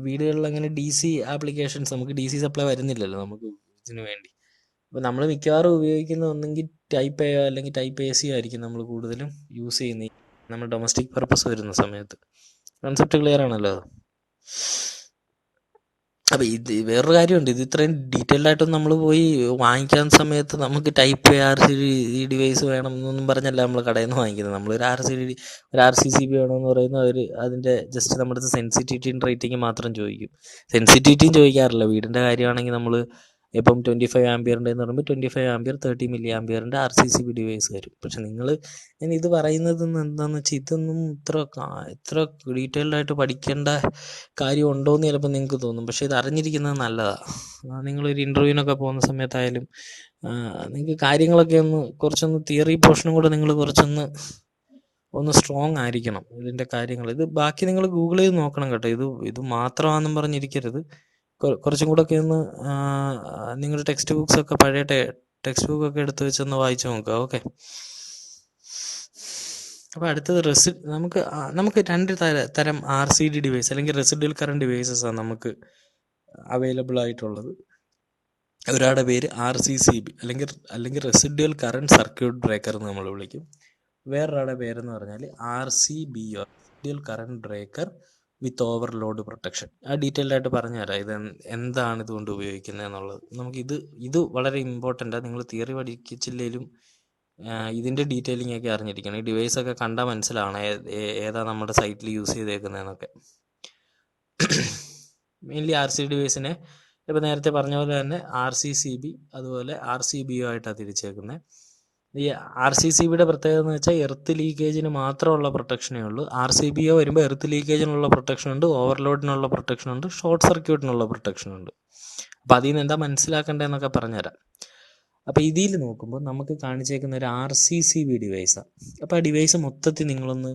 വീടുകളിൽ അങ്ങനെ DC ആപ്ലിക്കേഷൻസ്, നമുക്ക് DC സപ്ലൈ വരുന്നില്ലല്ലോ നമുക്ക് ഇതിനു വേണ്ടി. അപ്പോൾ നമ്മൾ മിക്കവാറും ഉപയോഗിക്കുന്ന ഒന്നെങ്കിൽ ടൈപ്പ് എ അല്ലെങ്കിൽ ടൈപ്പ് AC ആയിരിക്കും നമ്മൾ കൂടുതലും യൂസ് ചെയ്യുന്നത് നമ്മൾ ഡൊമസ്റ്റിക് പർപ്പസ് വരുന്ന സമയത്ത്. കൺസെപ്റ്റ് ക്ലിയർ ആണല്ലോ? അപ്പോൾ ഇത് വേറൊരു കാര്യമുണ്ട്, ഇത് ഇത്രയും ഡീറ്റെയിൽഡ് ആയിട്ടൊന്നും നമ്മൾ പോയി വാങ്ങിക്കാൻ സമയത്ത് നമുക്ക് ടൈപ്പ് RCD ഡിവൈസ് വേണം എന്നൊന്നും പറഞ്ഞല്ല നമ്മൾ കടയിൽ നിന്ന് വാങ്ങിക്കുന്നത്. നമ്മളൊരു RCCB വേണമെന്ന് പറയുന്നത് അവർ അതിൻ്റെ ജസ്റ്റ് നമ്മുടെ അടുത്ത് സെൻസിറ്റിവിറ്റിയും റേറ്റിംഗ് മാത്രം ചോദിക്കും. സെൻസിറ്റിവിറ്റിയും ചോദിക്കാറില്ല. വീടിൻ്റെ കാര്യമാണെങ്കിൽ നമ്മൾ ഇപ്പം 25 ആംപിയറിൻ്റെ എന്ന് പറയുമ്പോൾ 25 ആംപിയർ 30 മില്ലി ആംപിയറിൻ്റെ RCCB ഡിവൈസ് വരും. പക്ഷെ ഞാൻ ഇത് പറയുന്നത് എന്താണെന്ന് വെച്ചാൽ ഇതൊന്നും ഇത്ര ഡീറ്റെയിൽഡ് ആയിട്ട് പഠിക്കേണ്ട കാര്യം ഉണ്ടോയെന്ന് ചിലപ്പോൾ നിങ്ങൾക്ക് തോന്നും. പക്ഷേ ഇത് അറിഞ്ഞിരിക്കുന്നത് നല്ലതാണ്. നിങ്ങളൊരു ഇൻ്റർവ്യൂവിനൊക്കെ പോകുന്ന സമയത്തായാലും നിങ്ങൾക്ക് കാര്യങ്ങളൊക്കെ കുറച്ചൊന്ന് തിയറി പോർഷനും കൂടെ നിങ്ങൾ കുറച്ചൊന്ന് സ്ട്രോങ് ആയിരിക്കണം ഇതിൻ്റെ കാര്യങ്ങൾ. ഇത് ബാക്കി നിങ്ങൾ ഗൂഗിൾ ചെയ്ത് നോക്കണം കേട്ടോ. ഇത് മാത്രമാണെന്നും പറഞ്ഞിരിക്കരുത്. കുറച്ചും കൂടെ ഒക്കെ നിങ്ങളുടെ ടെക്സ്റ്റ് ബുക്സൊക്കെ പഴയ ടെക്സ്റ്റ് ബുക്കൊക്കെ എടുത്ത് വെച്ചൊന്ന് വായിച്ചു നോക്കുക. ഓക്കെ. അപ്പോൾ അടുത്തത് നമുക്ക് 2 തരം RCD ഡിവൈസ് അല്ലെങ്കിൽ റെസിഡ്യുവൽ കറണ്ട് ഡിവൈസസ് ആണ് നമുക്ക് അവൈലബിൾ ആയിട്ടുള്ളത്. ഒരാളുടെ പേര് RCCB അല്ലെങ്കിൽ റെസിഡ്യുവൽ കറണ്ട് സർക്യൂട്ട് ബ്രേക്കർ എന്ന് നമ്മൾ വിളിക്കും. വേറൊരാളുടെ പേരെന്ന് പറഞ്ഞാൽ RCBO, റെസിഡ്യുവൽ കറണ്ട് ബ്രേക്കർ വിത്ത് ഓവർലോഡ് പ്രൊട്ടക്ഷൻ. ഡീറ്റെയിൽഡ് ആയിട്ട് പറഞ്ഞുതരാം ഇത് എന്താണ് ഇതുകൊണ്ട് ഉപയോഗിക്കുന്നത് എന്നുള്ളത്. ഇത് വളരെ ഇമ്പോർട്ടൻ്റാണ്. നിങ്ങൾ തിയറി പഠിച്ചില്ലെങ്കിലും ഇതിൻ്റെ ഡീറ്റെയിലിംഗ് ഒക്കെ അറിഞ്ഞിരിക്കണം. ഈ ഡിവൈസൊക്കെ കണ്ടാൽ മനസ്സിലാവണം ഏതാ നമ്മുടെ സൈറ്റിൽ യൂസ് ചെയ്തേക്കുന്നതെന്നൊക്കെ. മെയിൻലി RCD ഡിവൈസിനെ ഇപ്പോൾ നേരത്തെ പറഞ്ഞ പോലെ തന്നെ RCCB അതുപോലെ RCBO ആയിട്ടാണ് തിരിച്ചേക്കുന്നത്. ഈ RCCBയുടെ പ്രത്യേകത എന്ന് വെച്ചാൽ എർത്ത് ലീക്കേജിന് മാത്രമുള്ള പ്രൊട്ടക്ഷനേ ഉള്ളൂ. RCBO വരുമ്പോൾ എർത്ത് ലീക്കേജിനുള്ള പ്രൊട്ടക്ഷൻ ഉണ്ട്, ഓവർലോഡിനുള്ള പ്രൊട്ടക്ഷൻ ഉണ്ട്, ഷോർട്ട് സർക്യൂട്ടിനുള്ള പ്രൊട്ടക്ഷൻ ഉണ്ട്. അപ്പോൾ അതിൽ നിന്ന് എന്താ മനസ്സിലാക്കേണ്ടതെന്നൊക്കെ പറഞ്ഞുതരാം. അപ്പോൾ ഇതിൽ നോക്കുമ്പോൾ നമുക്ക് കാണിച്ചേക്കുന്ന ഒരു RCCB ഡിവൈസാണ്. അപ്പോൾ ആ ഡിവൈസ് മൊത്തത്തിൽ നിങ്ങളൊന്ന്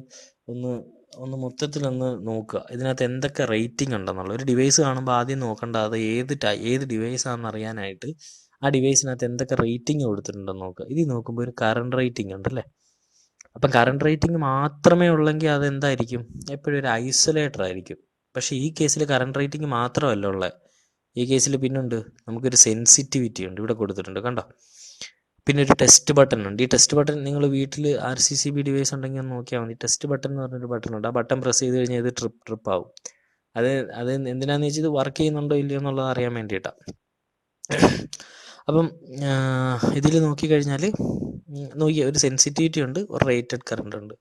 മൊത്തത്തിലൊന്ന് നോക്കുക. ഇതിനകത്ത് എന്തൊക്കെ റേറ്റിംഗ് ഉണ്ടെന്നുള്ള ഒരു ഡിവൈസ് കാണുമ്പോൾ ആദ്യം നോക്കേണ്ട അത് ഏത് ഡിവൈസാണെന്ന് അറിയാനായിട്ട് ആ ഡിവൈസിനകത്ത് എന്തൊക്കെ റേറ്റിംഗ് കൊടുത്തിട്ടുണ്ടെന്ന് നോക്കുക. ഇതിൽ നോക്കുമ്പോൾ ഒരു കറണ്ട് റേറ്റിംഗ് ഉണ്ടല്ലേ. അപ്പം കറണ്ട് റേറ്റിംഗ് മാത്രമേ ഉള്ളെങ്കിൽ അതെന്തായിരിക്കും? എപ്പോഴും ഒരു ഐസൊലേറ്റർ ആയിരിക്കും. പക്ഷേ ഈ കേസിൽ കറണ്ട് റേറ്റിംഗ് മാത്രമല്ല ഉള്ളത്. ഈ കേസിൽ പിന്നുണ്ട് നമുക്കൊരു സെൻസിറ്റിവിറ്റി ഉണ്ട്, ഇവിടെ കൊടുത്തിട്ടുണ്ട് കണ്ടോ. പിന്നെ ഒരു ടെസ്റ്റ് ബട്ടൺ ഉണ്ട്. ഈ ടെസ്റ്റ് ബട്ടൺ നിങ്ങൾ വീട്ടിൽ RCCB ഡിവൈസ് ഉണ്ടെങ്കിൽ ഒന്ന് നോക്കിയാൽ മതി. ടെസ്റ്റ് ബട്ടൺ എന്ന് പറഞ്ഞൊരു ബട്ടൺ ഉണ്ട്. ആ ബട്ടൺ പ്രസ് ചെയ്ത് കഴിഞ്ഞാൽ ഇത് ട്രിപ്പ് ആവും. അത് എന്തിനാന്ന് വെച്ചാൽ ഇത് വർക്ക് ചെയ്യുന്നുണ്ടോ ഇല്ലയോ എന്നുള്ളത് അറിയാൻ വേണ്ടിയിട്ടാണ്. അപ്പം ഇതിൽ നോക്കിക്കഴിഞ്ഞാൽ ഒരു സെൻസിറ്റിവിറ്റി ഉണ്ട്, ഒരു റേറ്റഡ് കറണ്ട് ഉണ്ട്.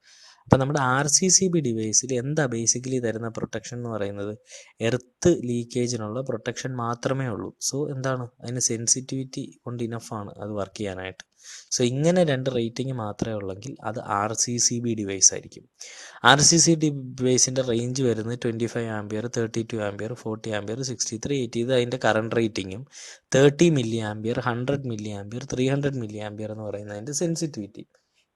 അപ്പം നമ്മുടെ RCCB ഡിവൈസിൽ എന്താ ബേസിക്കലി തരുന്ന പ്രൊട്ടക്ഷൻ എന്ന് പറയുന്നത് എർത്ത് ലീക്കേജിനുള്ള പ്രൊട്ടക്ഷൻ മാത്രമേ ഉള്ളൂ. സോ എന്താണ് അതിന് സെൻസിറ്റിവിറ്റി കൊണ്ട് ഇനഫാണ് അത് വർക്ക് ചെയ്യാനായിട്ട്. സോ ഇങ്ങനെ 2 റേറ്റിംഗ് മാത്രമേ ഉള്ളെങ്കിൽ അത് RCCB ഡിവൈസ് ആയിരിക്കും. RCCB ഡിവൈസിൻ്റെ റേഞ്ച് വരുന്നത് 25 ആംപിയർ, 32 ആംപിയർ, 40 ആംപിയർ, 63, 80. ഇത് അതിൻ്റെ കറണ്ട് റേറ്റിംഗും 30 milli ampere, 100 milli ampere, 300 milli ampere എന്ന് പറയുന്നത് അതിൻ്റെ സെൻസിറ്റിവിറ്റി.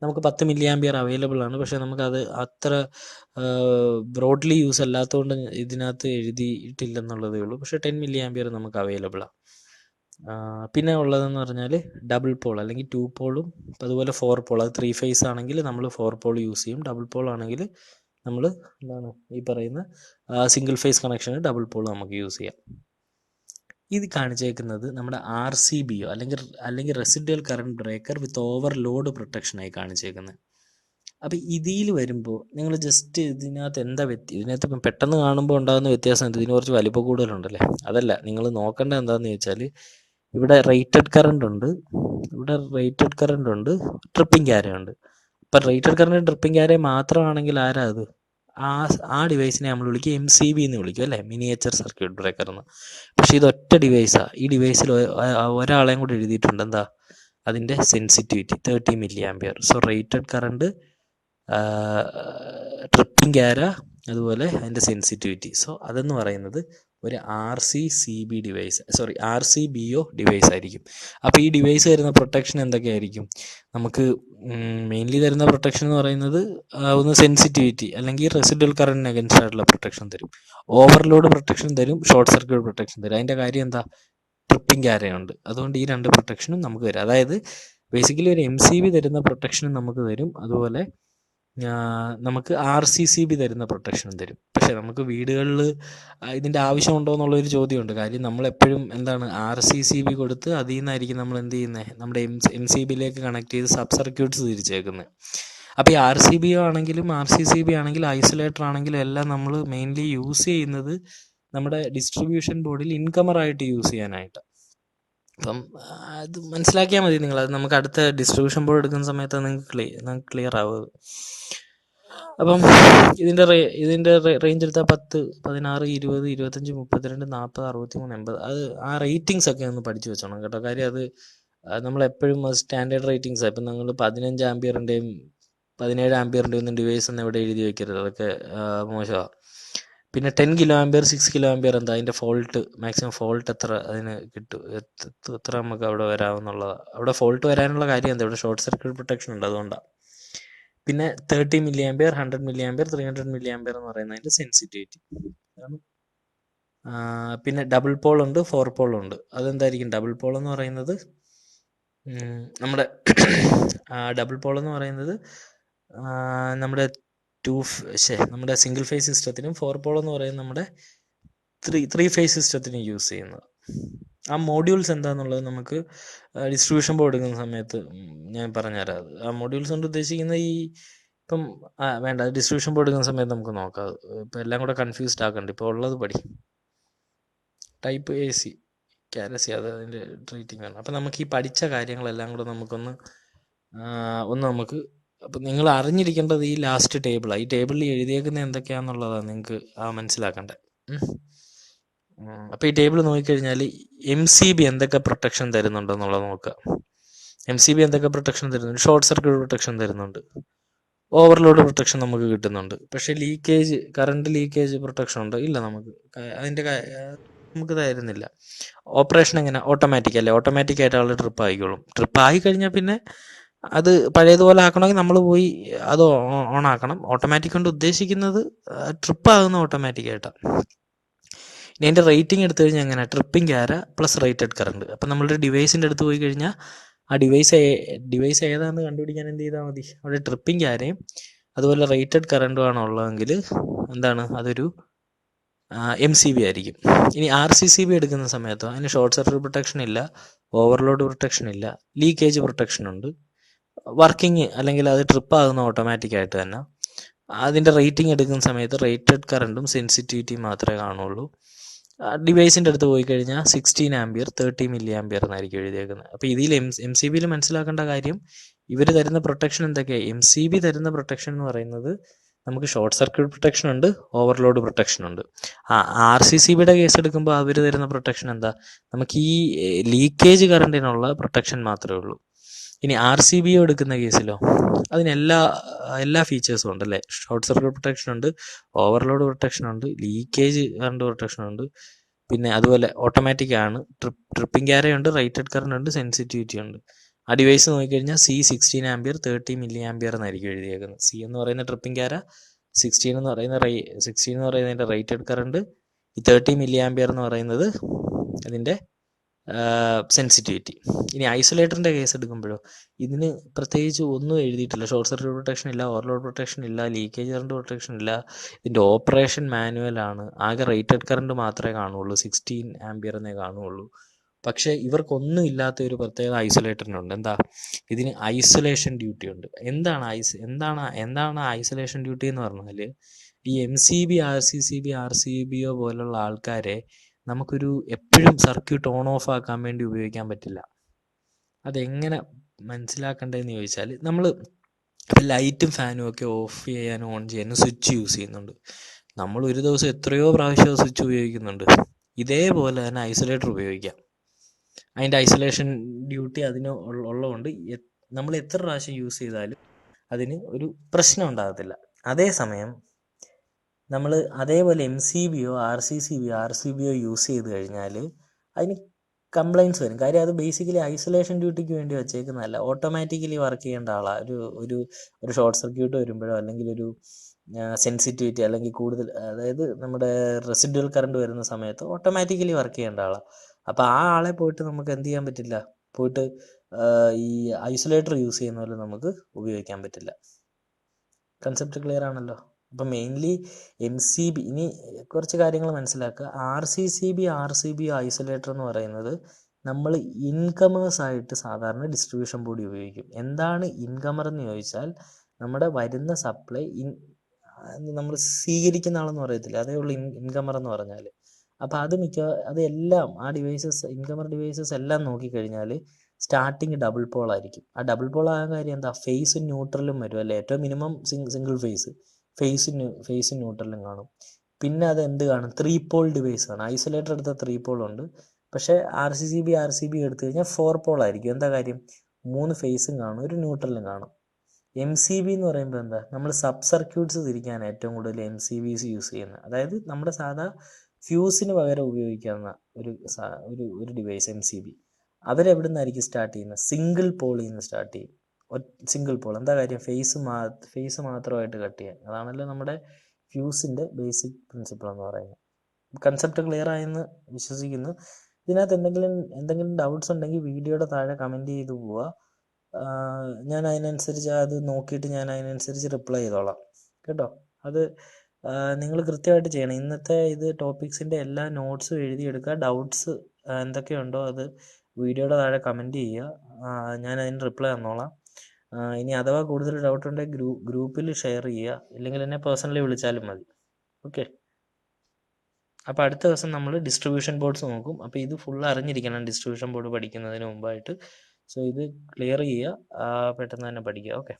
നമുക്ക് 10 മില്ലി ആംപിയർ അവൈലബിൾ ആണ്. പക്ഷേ നമുക്കത് അത്ര ബ്രോഡ്ലി യൂസ് അല്ലാത്തതുകൊണ്ട് ഇതിനകത്ത് എഴുതിയിട്ടില്ലെന്നുള്ളതേ ഉള്ളൂ. പക്ഷേ 10 മില്ലി ആംപിയർ നമുക്ക് അവൈലബിളാണ്. പിന്നെ ഉള്ളതെന്ന് പറഞ്ഞാൽ ഡബിൾ പോൾ അല്ലെങ്കിൽ 2 പോളും അതുപോലെ 4 പോൾ. അത് 3 ഫേസ് ആണെങ്കിൽ നമ്മൾ 4 പോൾ യൂസ് ചെയ്യും. ഡബിൾ പോൾ ആണെങ്കിൽ നമ്മൾ ഈ പറയുന്ന സിംഗിൾ ഫേസ് കണക്ഷന് ഡബിൾ പോൾ നമുക്ക് യൂസ് ചെയ്യാം. ഇത് കാണിച്ചേക്കുന്നത് നമ്മുടെ RCBO അല്ലെങ്കിൽ റെസിഡ്യുവൽ കറണ്ട് ബ്രേക്കർ വിത്ത് ഓവർലോഡ് പ്രൊട്ടക്ഷനായി കാണിച്ചേക്കുന്നത്. അപ്പോൾ ഇതിൽ വരുമ്പോൾ നിങ്ങൾ ജസ്റ്റ് ഇതിനകത്ത് ഇപ്പം പെട്ടെന്ന് കാണുമ്പോൾ ഉണ്ടാകുന്ന വ്യത്യാസം ഇതിന് കുറച്ച് വലിപ്പം കൂടുതലുണ്ടല്ലേ. അതല്ല, നിങ്ങൾ നോക്കേണ്ടത് എന്താണെന്ന് ചോദിച്ചാൽ ഇവിടെ റേറ്റഡ് കറണ്ട് ഉണ്ട്, ട്രിപ്പിംഗ് ക്യാര ഉണ്ട്. ഇപ്പം റേറ്റഡ് കറണ്ട് ട്രിപ്പിംഗ് ക്യാര മാത്രമാണെങ്കിൽ ആരാ അത്? ആ ഡിവൈസിനെ നമ്മൾ വിളിക്കും MCB എന്ന് വിളിക്കും അല്ലേ, മിനിയേച്ചർ സർക്യൂട്ട് ബ്രേക്കർ എന്ന്. പക്ഷേ ഇത് ഒറ്റ ഡിവൈസാണ്. ഈ ഡിവൈസിൽ ഒരാളെയും കൂടി എഴുതിയിട്ടുണ്ട്. എന്താ അതിൻ്റെ sensitivity? 30 milli ampere. So rated current, tripping ക്യാര, അതുപോലെ അതിൻ്റെ സെൻസിറ്റിവിറ്റി. സോ അതെന്ന് പറയുന്നത് ഒരു RCBO ഡിവൈസ് ആയിരിക്കും. അപ്പോൾ ഈ ഡിവൈസ് തരുന്ന പ്രൊട്ടക്ഷൻ എന്തൊക്കെയായിരിക്കും? നമുക്ക് മെയിൻലി തരുന്ന പ്രൊട്ടക്ഷൻ എന്ന് പറയുന്നത് ഒന്ന് സെൻസിറ്റിവിറ്റി അല്ലെങ്കിൽ റെസിഡ്യുവൽ കറണ്ടിന് അഗൻസ്റ്റ് ആയിട്ടുള്ള പ്രൊട്ടക്ഷൻ തരും, ഓവർലോഡ് പ്രൊട്ടക്ഷൻ തരും, ഷോർട്ട് സർക്യൂട്ട് പ്രൊട്ടക്ഷൻ തരും. അതിൻ്റെ കാര്യം എന്താ? ട്രിപ്പിംഗ് ക്യാരയുണ്ട്. അതുകൊണ്ട് ഈ 2 പ്രൊട്ടക്ഷനും നമുക്ക് തരും. അതായത് ബേസിക്കലി ഒരു MCB തരുന്ന പ്രൊട്ടക്ഷനും നമുക്ക് തരും, അതുപോലെ നമുക്ക് RCCB തരുന്ന പ്രൊട്ടക്ഷനും തരും. പക്ഷേ നമുക്ക് വീടുകളിൽ ഇതിൻ്റെ ആവശ്യമുണ്ടോ എന്നുള്ളൊരു ചോദ്യമുണ്ട്. കാര്യം നമ്മളെപ്പോഴും എന്താണ് RCCB കൊടുത്ത് അതിൽ നിന്നായിരിക്കും നമ്മൾ എന്ത് ചെയ്യുന്നത്, നമ്മുടെ MCBയിലേക്ക് കണക്ട് ചെയ്ത് സബ് സർക്യൂട്ട്സ് തിരിച്ചേക്കുന്നത്. അപ്പോൾ ഈ RCBO ആണെങ്കിലും RCCB ആണെങ്കിലും ഐസൊലേറ്റർ ആണെങ്കിലും എല്ലാം നമ്മൾ മെയിൻലി യൂസ് ചെയ്യുന്നത് നമ്മുടെ ഡിസ്ട്രിബ്യൂഷൻ ബോർഡിൽ ഇൻകമറായിട്ട് യൂസ് ചെയ്യാനായിട്ട്. അപ്പം അത് മനസ്സിലാക്കിയാൽ മതി നിങ്ങൾ. അത് നമുക്ക് അടുത്ത ഡിസ്ട്രിബ്യൂഷൻ ബോർഡ് എടുക്കുന്ന സമയത്ത് നിങ്ങൾക്ക് ക്ലിയർ ആവും. അപ്പം ഇതിൻ്റെ റേഞ്ച് എടുത്താൽ 10, 16, 20, 25, 32, 40, 63, 80 അത് ആ റേറ്റിങ്സ് ഒക്കെ ഒന്ന് പഠിച്ചു വെച്ചോണം കേട്ടോ. കാര്യം അത് നമ്മളെപ്പോഴും സ്റ്റാൻഡേർഡ് റേറ്റിങ്സാണ്. ഇപ്പം നിങ്ങൾ 15 ആംപിയറിൻ്റെയും 17 ആംപിയറിൻ്റെയും ഒന്നും ഡിവൈസ് ഒന്നും ഇവിടെ എഴുതി വയ്ക്കരുത്, അതൊക്കെ മോശമാണ്. പിന്നെ 10 കിലോ ആംപിയർ 6 കിലോ ആംപിയർ എന്താ അതിൻ്റെ ഫോൾട്ട്, മാക്സിമം ഫോൾട്ട് എത്ര അതിന് കിട്ടും, എത്ര നമുക്ക് അവിടെ വരാമെന്നുള്ളത്. അവിടെ ഫോൾട്ട് വരാനുള്ള കാര്യം എന്താ, ഇവിടെ ഷോർട്ട് സർക്യൂട്ട് പ്രൊട്ടക്ഷൻ ഉണ്ട്, അതുകൊണ്ടാണ്. പിന്നെ 30 milli ampere, 100 milli ampere, 300 milli ampere എന്ന് പറയുന്നതിൻ്റെ സെൻസിറ്റിവിറ്റി. പിന്നെ ഡബിൾ പോൾ ഉണ്ട്, 4 പോൾ ഉണ്ട്. അതെന്തായിരിക്കും ഡബിൾ പോൾ എന്ന് പറയുന്നത്? നമ്മുടെ ഡബിൾ പോൾ എന്ന് പറയുന്നത് നമ്മുടെ നമ്മുടെ സിംഗിൾ ഫേസ് സിസ്റ്റത്തിനും 4 പോൾ എന്ന് പറയുന്നത് നമ്മുടെ ത്രീ ഫേസ് സിസ്റ്റത്തിനും യൂസ് ചെയ്യുന്നത്. ആ മോഡ്യൂൾസ് എന്താണെന്നുള്ളത് നമുക്ക് ഡിസ്ട്രിബ്യൂഷൻ ബോർഡ് എടുക്കുന്ന സമയത്ത് ഞാൻ പറഞ്ഞുതരാം. ആ മോഡ്യൂൾസ് കൊണ്ട് ഉദ്ദേശിക്കുന്ന ഇപ്പം വേണ്ട, ഡിസ്ട്രിബ്യൂഷൻ ബോർഡ് എടുക്കുന്ന സമയത്ത് നമുക്ക് നോക്കാം. ഇപ്പം എല്ലാം കൂടെ കൺഫ്യൂസ്ഡ് ആക്കണ്ട, ഇപ്പോൾ ഉള്ളത് പടി. ടൈപ്പ് AC കാരസി, അത് അതിൻ്റെ ട്രീറ്റിംഗ് വേണം. അപ്പം നമുക്ക് ഈ പഠിച്ച കാര്യങ്ങളെല്ലാം കൂടെ നമുക്കൊന്ന് നമുക്ക് അപ്പം നിങ്ങൾ അറിഞ്ഞിരിക്കേണ്ടത് ഈ ലാസ്റ്റ് ടേബിളാണ്. ഈ ടേബിളിൽ എഴുതിയേക്കുന്നത് എന്തൊക്കെയാണെന്നുള്ളതാണ് നിങ്ങൾക്ക് മനസ്സിലാക്കേണ്ടത്. അപ്പോൾ ഈ ടേബിൾ നോക്കിക്കഴിഞ്ഞാൽ MCB എന്തൊക്കെ പ്രൊട്ടക്ഷൻ തരുന്നുണ്ടെന്നുള്ളത് നോക്കുക. MCB എന്തൊക്കെ പ്രൊട്ടക്ഷൻ തരുന്നുണ്ട്? ഷോർട്ട് സർക്യൂട്ട് പ്രൊട്ടക്ഷൻ തരുന്നുണ്ട്, ഓവർലോഡ് പ്രൊട്ടക്ഷൻ നമുക്ക് കിട്ടുന്നുണ്ട്. പക്ഷേ കറണ്ട് ലീക്കേജ് പ്രൊട്ടക്ഷൻ ഉണ്ട് ഇല്ല, നമുക്ക് തരുന്നില്ല. ഓപ്പറേഷൻ എങ്ങനെ? ഓട്ടോമാറ്റിക് അല്ലേ, ഓട്ടോമാറ്റിക് ആയിട്ട് ആൾ ട്രിപ്പ് ആയിക്കോളും. ട്രിപ്പ് ആയിക്കഴിഞ്ഞാൽ പിന്നെ അത് പഴയതുപോലെ ആക്കണമെങ്കിൽ നമ്മൾ പോയി അത് ഓൺ ആക്കണം. ഓട്ടോമാറ്റിക് കൊണ്ട് ഉദ്ദേശിക്കുന്നത് ട്രിപ്പ് ആകുന്ന ഓട്ടോമാറ്റിക്കായിട്ടാണ്. ഇനി അതിൻ്റെ റേറ്റിംഗ് എടുത്തു കഴിഞ്ഞാൽ എങ്ങനെ? ട്രിപ്പിംഗ് ക്യാര പ്ലസ് റേറ്റഡ് കറണ്ട്. അപ്പം നമ്മളുടെ ഡിവൈസിൻ്റെ അടുത്ത് പോയി കഴിഞ്ഞാൽ ആ ഡിവൈസ് ഏതാണെന്ന് കണ്ടുപിടിക്കാൻ എന്ത് ചെയ്താൽ മതി, അവിടെ ട്രിപ്പിംഗ് ക്യാരയും അതുപോലെ റേറ്റഡ് കറണ്ടും ആണ് ഉള്ളതെങ്കിൽ എന്താണ്, അതൊരു MCB ആയിരിക്കും. ഇനി RCCB എടുക്കുന്ന സമയത്തോ അതിന് ഷോർട്ട് സർക്യൂട്ട് പ്രൊട്ടക്ഷൻ ഇല്ല, ഓവർലോഡ് പ്രൊട്ടക്ഷൻ ഇല്ല, ലീക്കേജ് പ്രൊട്ടക്ഷൻ ഉണ്ട്, വർക്കിംഗ് അല്ലെങ്കിൽ അത് ട്രിപ്പ് ആകുന്ന ഓട്ടോമാറ്റിക്കായിട്ട് തന്നെ. അതിൻ്റെ റേറ്റിംഗ് എടുക്കുന്ന സമയത്ത് റേറ്റഡ് കറണ്ടും സെൻസിറ്റിവിറ്റിയും മാത്രമേ കാണുള്ളൂ. ഡിവൈസിൻ്റെ അടുത്ത് പോയി കഴിഞ്ഞാൽ 16 ആംപിയർ 30 മില്ലി ആംപിയർ എന്നായിരിക്കും എഴുതിയേക്കുന്നത്. അപ്പോൾ ഇതിൽ MCBയിൽ മനസ്സിലാക്കേണ്ട കാര്യം, ഇവർ തരുന്ന പ്രൊട്ടക്ഷൻ എന്തൊക്കെയാണ്? MCB തരുന്ന പ്രൊട്ടക്ഷൻ എന്ന് പറയുന്നത് നമുക്ക് ഷോർട്ട് സർക്യൂട്ട് പ്രൊട്ടക്ഷൻ ഉണ്ട്, ഓവർലോഡ് പ്രൊട്ടക്ഷൻ ഉണ്ട്. RCCBയുടെ കേസ് എടുക്കുമ്പോൾ അവർ തരുന്ന പ്രൊട്ടക്ഷൻ എന്താ? നമുക്ക് ഈ ലീക്കേജ് കറണ്ടിനുള്ള പ്രൊട്ടക്ഷൻ മാത്രമേ ഉള്ളൂ. ഇനി RCBO എടുക്കുന്ന കേസിലോ അതിന് എല്ലാ ഫീച്ചേഴ്സും ഉണ്ട് അല്ലേ. ഷോർട്ട് സർക്യൂട്ട് പ്രൊട്ടക്ഷൻ ഉണ്ട്, ഓവർലോഡ് പ്രൊട്ടക്ഷൻ ഉണ്ട്, ലീക്കേജ് കറണ്ട് പ്രൊട്ടക്ഷൻ ഉണ്ട്, പിന്നെ അതുപോലെ ഓട്ടോമാറ്റിക് ആണ്, ട്രിപ്പിംഗ് ക്യാരയുണ്ട്, റേറ്റഡ് കറണ്ട് ഉണ്ട്, സെൻസിറ്റിവിറ്റി ഉണ്ട്. ആ ഡിവൈസ് നോക്കിക്കഴിഞ്ഞാൽ 16 ആംപിയർ 30 മില്ലി ആംപിയർ എന്നായിരിക്കും എഴുതിയേക്കുന്നത്. C എന്ന് പറയുന്ന ട്രിപ്പിംഗ് ക്യാര, 16 എന്ന് പറയുന്നതിൻ്റെ റേറ്റഡ് കറണ്ട്, ഈ 30 മില്ലി ആംപിയർ എന്ന് പറയുന്നത് അതിൻ്റെ സെൻസിറ്റിവിറ്റി. ഇനി ഐസൊലേറ്ററിൻ്റെ കേസ് എടുക്കുമ്പോഴോ ഇതിന് പ്രത്യേകിച്ച് ഒന്നും എഴുതിയിട്ടില്ല. ഷോർട്ട് സർക്യൂട്ട് പ്രൊട്ടക്ഷൻ ഇല്ല, ഓവർലോഡ് പ്രൊട്ടക്ഷൻ ഇല്ല, ലീക്കേജ് കറണ്ട് പ്രൊട്ടക്ഷൻ ഇല്ല. ഇതിൻ്റെ ഓപ്പറേഷൻ മാനുവലാണ്. ആകെ റേറ്റഡ് കറണ്ട് മാത്രമേ കാണുള്ളൂ, 16 ആംപിയർ എന്നേ കാണുള്ളൂ. പക്ഷേ ഇവർക്കൊന്നും ഇല്ലാത്ത ഒരു പ്രത്യേകത ഐസൊലേറ്ററിനുണ്ട്. എന്താ? ഇതിന് ഐസൊലേഷൻ ഡ്യൂട്ടി ഉണ്ട്. എന്താണ് ഐസൊലേഷൻ ഡ്യൂട്ടി എന്ന് പറഞ്ഞാൽ, ഈ MCB RCBO പോലുള്ള ആൾക്കാരെ നമുക്കൊരു എപ്പോഴും സർക്യൂട്ട് ഓൺ ഓഫ് ആക്കാൻ വേണ്ടി ഉപയോഗിക്കാൻ പറ്റില്ല. അതെങ്ങനെ മനസ്സിലാക്കേണ്ടതെന്ന് ചോദിച്ചാൽ, നമ്മൾ ലൈറ്റും ഫാനും ഒക്കെ ഓഫ് ചെയ്യാനും ഓൺ ചെയ്യാനും സ്വിച്ച് യൂസ് ചെയ്യുന്നുണ്ട്. നമ്മൾ ഒരു ദിവസം എത്രയോ പ്രാവശ്യം സ്വിച്ച് ഉപയോഗിക്കുന്നുണ്ട്. ഇതേപോലെ തന്നെ ഐസൊലേറ്റർ ഉപയോഗിക്കാം. അതിൻ്റെ ഐസൊലേഷൻ ഡ്യൂട്ടി അതിന് ഉള്ളതുകൊണ്ട് നമ്മൾ എത്ര പ്രാവശ്യം യൂസ് ചെയ്താലും അതിന് ഒരു പ്രശ്നം ഉണ്ടാകത്തില്ല. അതേസമയം നമ്മൾ അതേപോലെ MCBയോ RCBയോ യൂസ് ചെയ്ത് കഴിഞ്ഞാൽ അതിന് കംപ്ലൈൻറ്റ്സ് വരും. കാര്യം അത് ബേസിക്കലി ഐസൊലേഷൻ ഡ്യൂട്ടിക്ക് വേണ്ടി വെച്ചേക്കുന്നതല്ല, ഓട്ടോമാറ്റിക്കലി വർക്ക് ചെയ്യേണ്ട ആളാണ്. ഒരു ഷോർട്ട് സർക്യൂട്ട് വരുമ്പോഴോ അല്ലെങ്കിൽ ഒരു സെൻസിറ്റിവിറ്റി അല്ലെങ്കിൽ കൂടുതൽ, അതായത് നമ്മുടെ റെസിഡ്യുവൽ കറണ്ട് വരുന്ന സമയത്ത് ഓട്ടോമാറ്റിക്കലി വർക്ക് ചെയ്യേണ്ട ആളാണ്. അപ്പോൾ ആ ആളെ പോയിട്ട് നമുക്ക് എന്ത് ചെയ്യാൻ പറ്റില്ല, പോയിട്ട് ഈ ഐസൊലേറ്റർ യൂസ് ചെയ്യുന്ന പോലെ നമുക്ക് ഉപയോഗിക്കാൻ പറ്റില്ല. കൺസെപ്റ്റ് ക്ലിയർ ആണല്ലോ. അപ്പം മെയിൻലി MCB, ഇനി കുറച്ച് കാര്യങ്ങൾ മനസ്സിലാക്കുക. RCB ഐസൊലേറ്റർ എന്ന് പറയുന്നത് നമ്മൾ ഇൻകമേഴ്സായിട്ട് സാധാരണ ഡിസ്ട്രിബ്യൂഷൻ ബോഡി ഉപയോഗിക്കും. എന്താണ് ഇൻകമർ എന്ന് ചോദിച്ചാൽ നമ്മുടെ വരുന്ന സപ്ലൈ നമ്മൾ സ്വീകരിക്കുന്ന ആളെന്ന് പറയത്തില്ല, അതേ ഉള്ളൂ ഇൻകമർ എന്ന് പറഞ്ഞാൽ. അപ്പോൾ അതെല്ലാം ആ ഡിവൈസസ്, ഇൻകമർ ഡിവൈസസ് എല്ലാം നോക്കിക്കഴിഞ്ഞാൽ സ്റ്റാർട്ടിങ് ഡബിൾ പോൾ ആയിരിക്കും. ആ ഡബിൾ പോൾ ആകാൻ കാര്യം എന്താ? ഫേസും ന്യൂട്രലും വരും അല്ലേ. ഏറ്റവും മിനിമം സിംഗിൾ ഫേസും ന്യൂട്രലും കാണും. പിന്നെ അത് എന്ത് കാണും? 3 പോൾ ഡിവൈസ് ആണ്. ഐസൊലേറ്റർ എടുത്ത 3 പോൾ ഉണ്ട്. പക്ഷേ RCB എടുത്തു കഴിഞ്ഞാൽ 4 പോൾ ആയിരിക്കും. എന്താ കാര്യം? 3 ഫേസും കാണും, ഒരു ന്യൂട്രലും കാണും. MCB എന്ന് പറയുമ്പോൾ എന്താ? നമ്മൾ സബ് സർക്യൂട്ട്സ് തിരിക്കാൻ ഏറ്റവും കൂടുതൽ MCBs യൂസ് ചെയ്യുന്നത്. അതായത് നമ്മുടെ സാധാ ഫ്യൂസിന് പകരം ഉപയോഗിക്കാവുന്ന ഒരു ഡിവൈസ് MCB. അവരെവിടെ നിന്നായിരിക്കും സ്റ്റാർട്ട് ചെയ്യുന്നത്? സിംഗിൾ പോളിൽ നിന്ന് സ്റ്റാർട്ട് ചെയ്യും. Single pole. എന്താ കാര്യം? ഫേസ് മാത്രമായിട്ട് കട്ട് ചെയ്യാൻ. അതാണല്ലോ നമ്മുടെ ഫ്യൂസിൻ്റെ ബേസിക് പ്രിൻസിപ്പിൾ എന്ന് പറയുന്നത്. കൺസെപ്റ്റ് ക്ലിയർ ആയെന്ന് വിശ്വസിക്കുന്നു. ഇതിനകത്ത് എന്തെങ്കിലും ഡൗട്ട്സ് ഉണ്ടെങ്കിൽ വീഡിയോയുടെ താഴെ കമൻറ്റ് ചെയ്ത് പോവുക. ഞാൻ അതിനനുസരിച്ച് അത് നോക്കിയിട്ട് ഞാൻ അതിനനുസരിച്ച് റിപ്ലൈ ചെയ്തോളാം കേട്ടോ. അത് നിങ്ങൾ കൃത്യമായിട്ട് ചെയ്യണം. ഇന്നത്തെ ടോപ്പിക്സിൻ്റെ എല്ലാ നോട്ട്സും എഴുതിയെടുക്കുക. ഡൗട്ട്സ് എന്തൊക്കെയുണ്ടോ അത് വീഡിയോയുടെ താഴെ കമൻറ്റ് ചെയ്യുക. ഞാൻ അതിന് റിപ്ലൈ തന്നോളാം. ഇനി അഥവാ കൂടുതൽ ഡൗട്ട് ഉണ്ടെങ്കിൽ ഗ്രൂപ്പിൽ ഷെയർ ചെയ്യുക, ഇല്ലെങ്കിൽ എന്നെ പേഴ്സണലി വിളിച്ചാലും മതി. ഓക്കെ. അപ്പോൾ അടുത്ത ദിവസം നമ്മൾ ഡിസ്ട്രിബ്യൂഷൻ ബോർഡ്സ് നോക്കും. അപ്പോൾ ഇത് ഫുൾ അറിഞ്ഞിരിക്കണം ഡിസ്ട്രിബ്യൂഷൻ ബോർഡ് പഠിക്കുന്നതിന് മുമ്പായിട്ട്. സോ ഇത് ക്ലിയർ ചെയ്യുക, പെട്ടെന്ന് തന്നെ പഠിക്കുക. ഓക്കെ.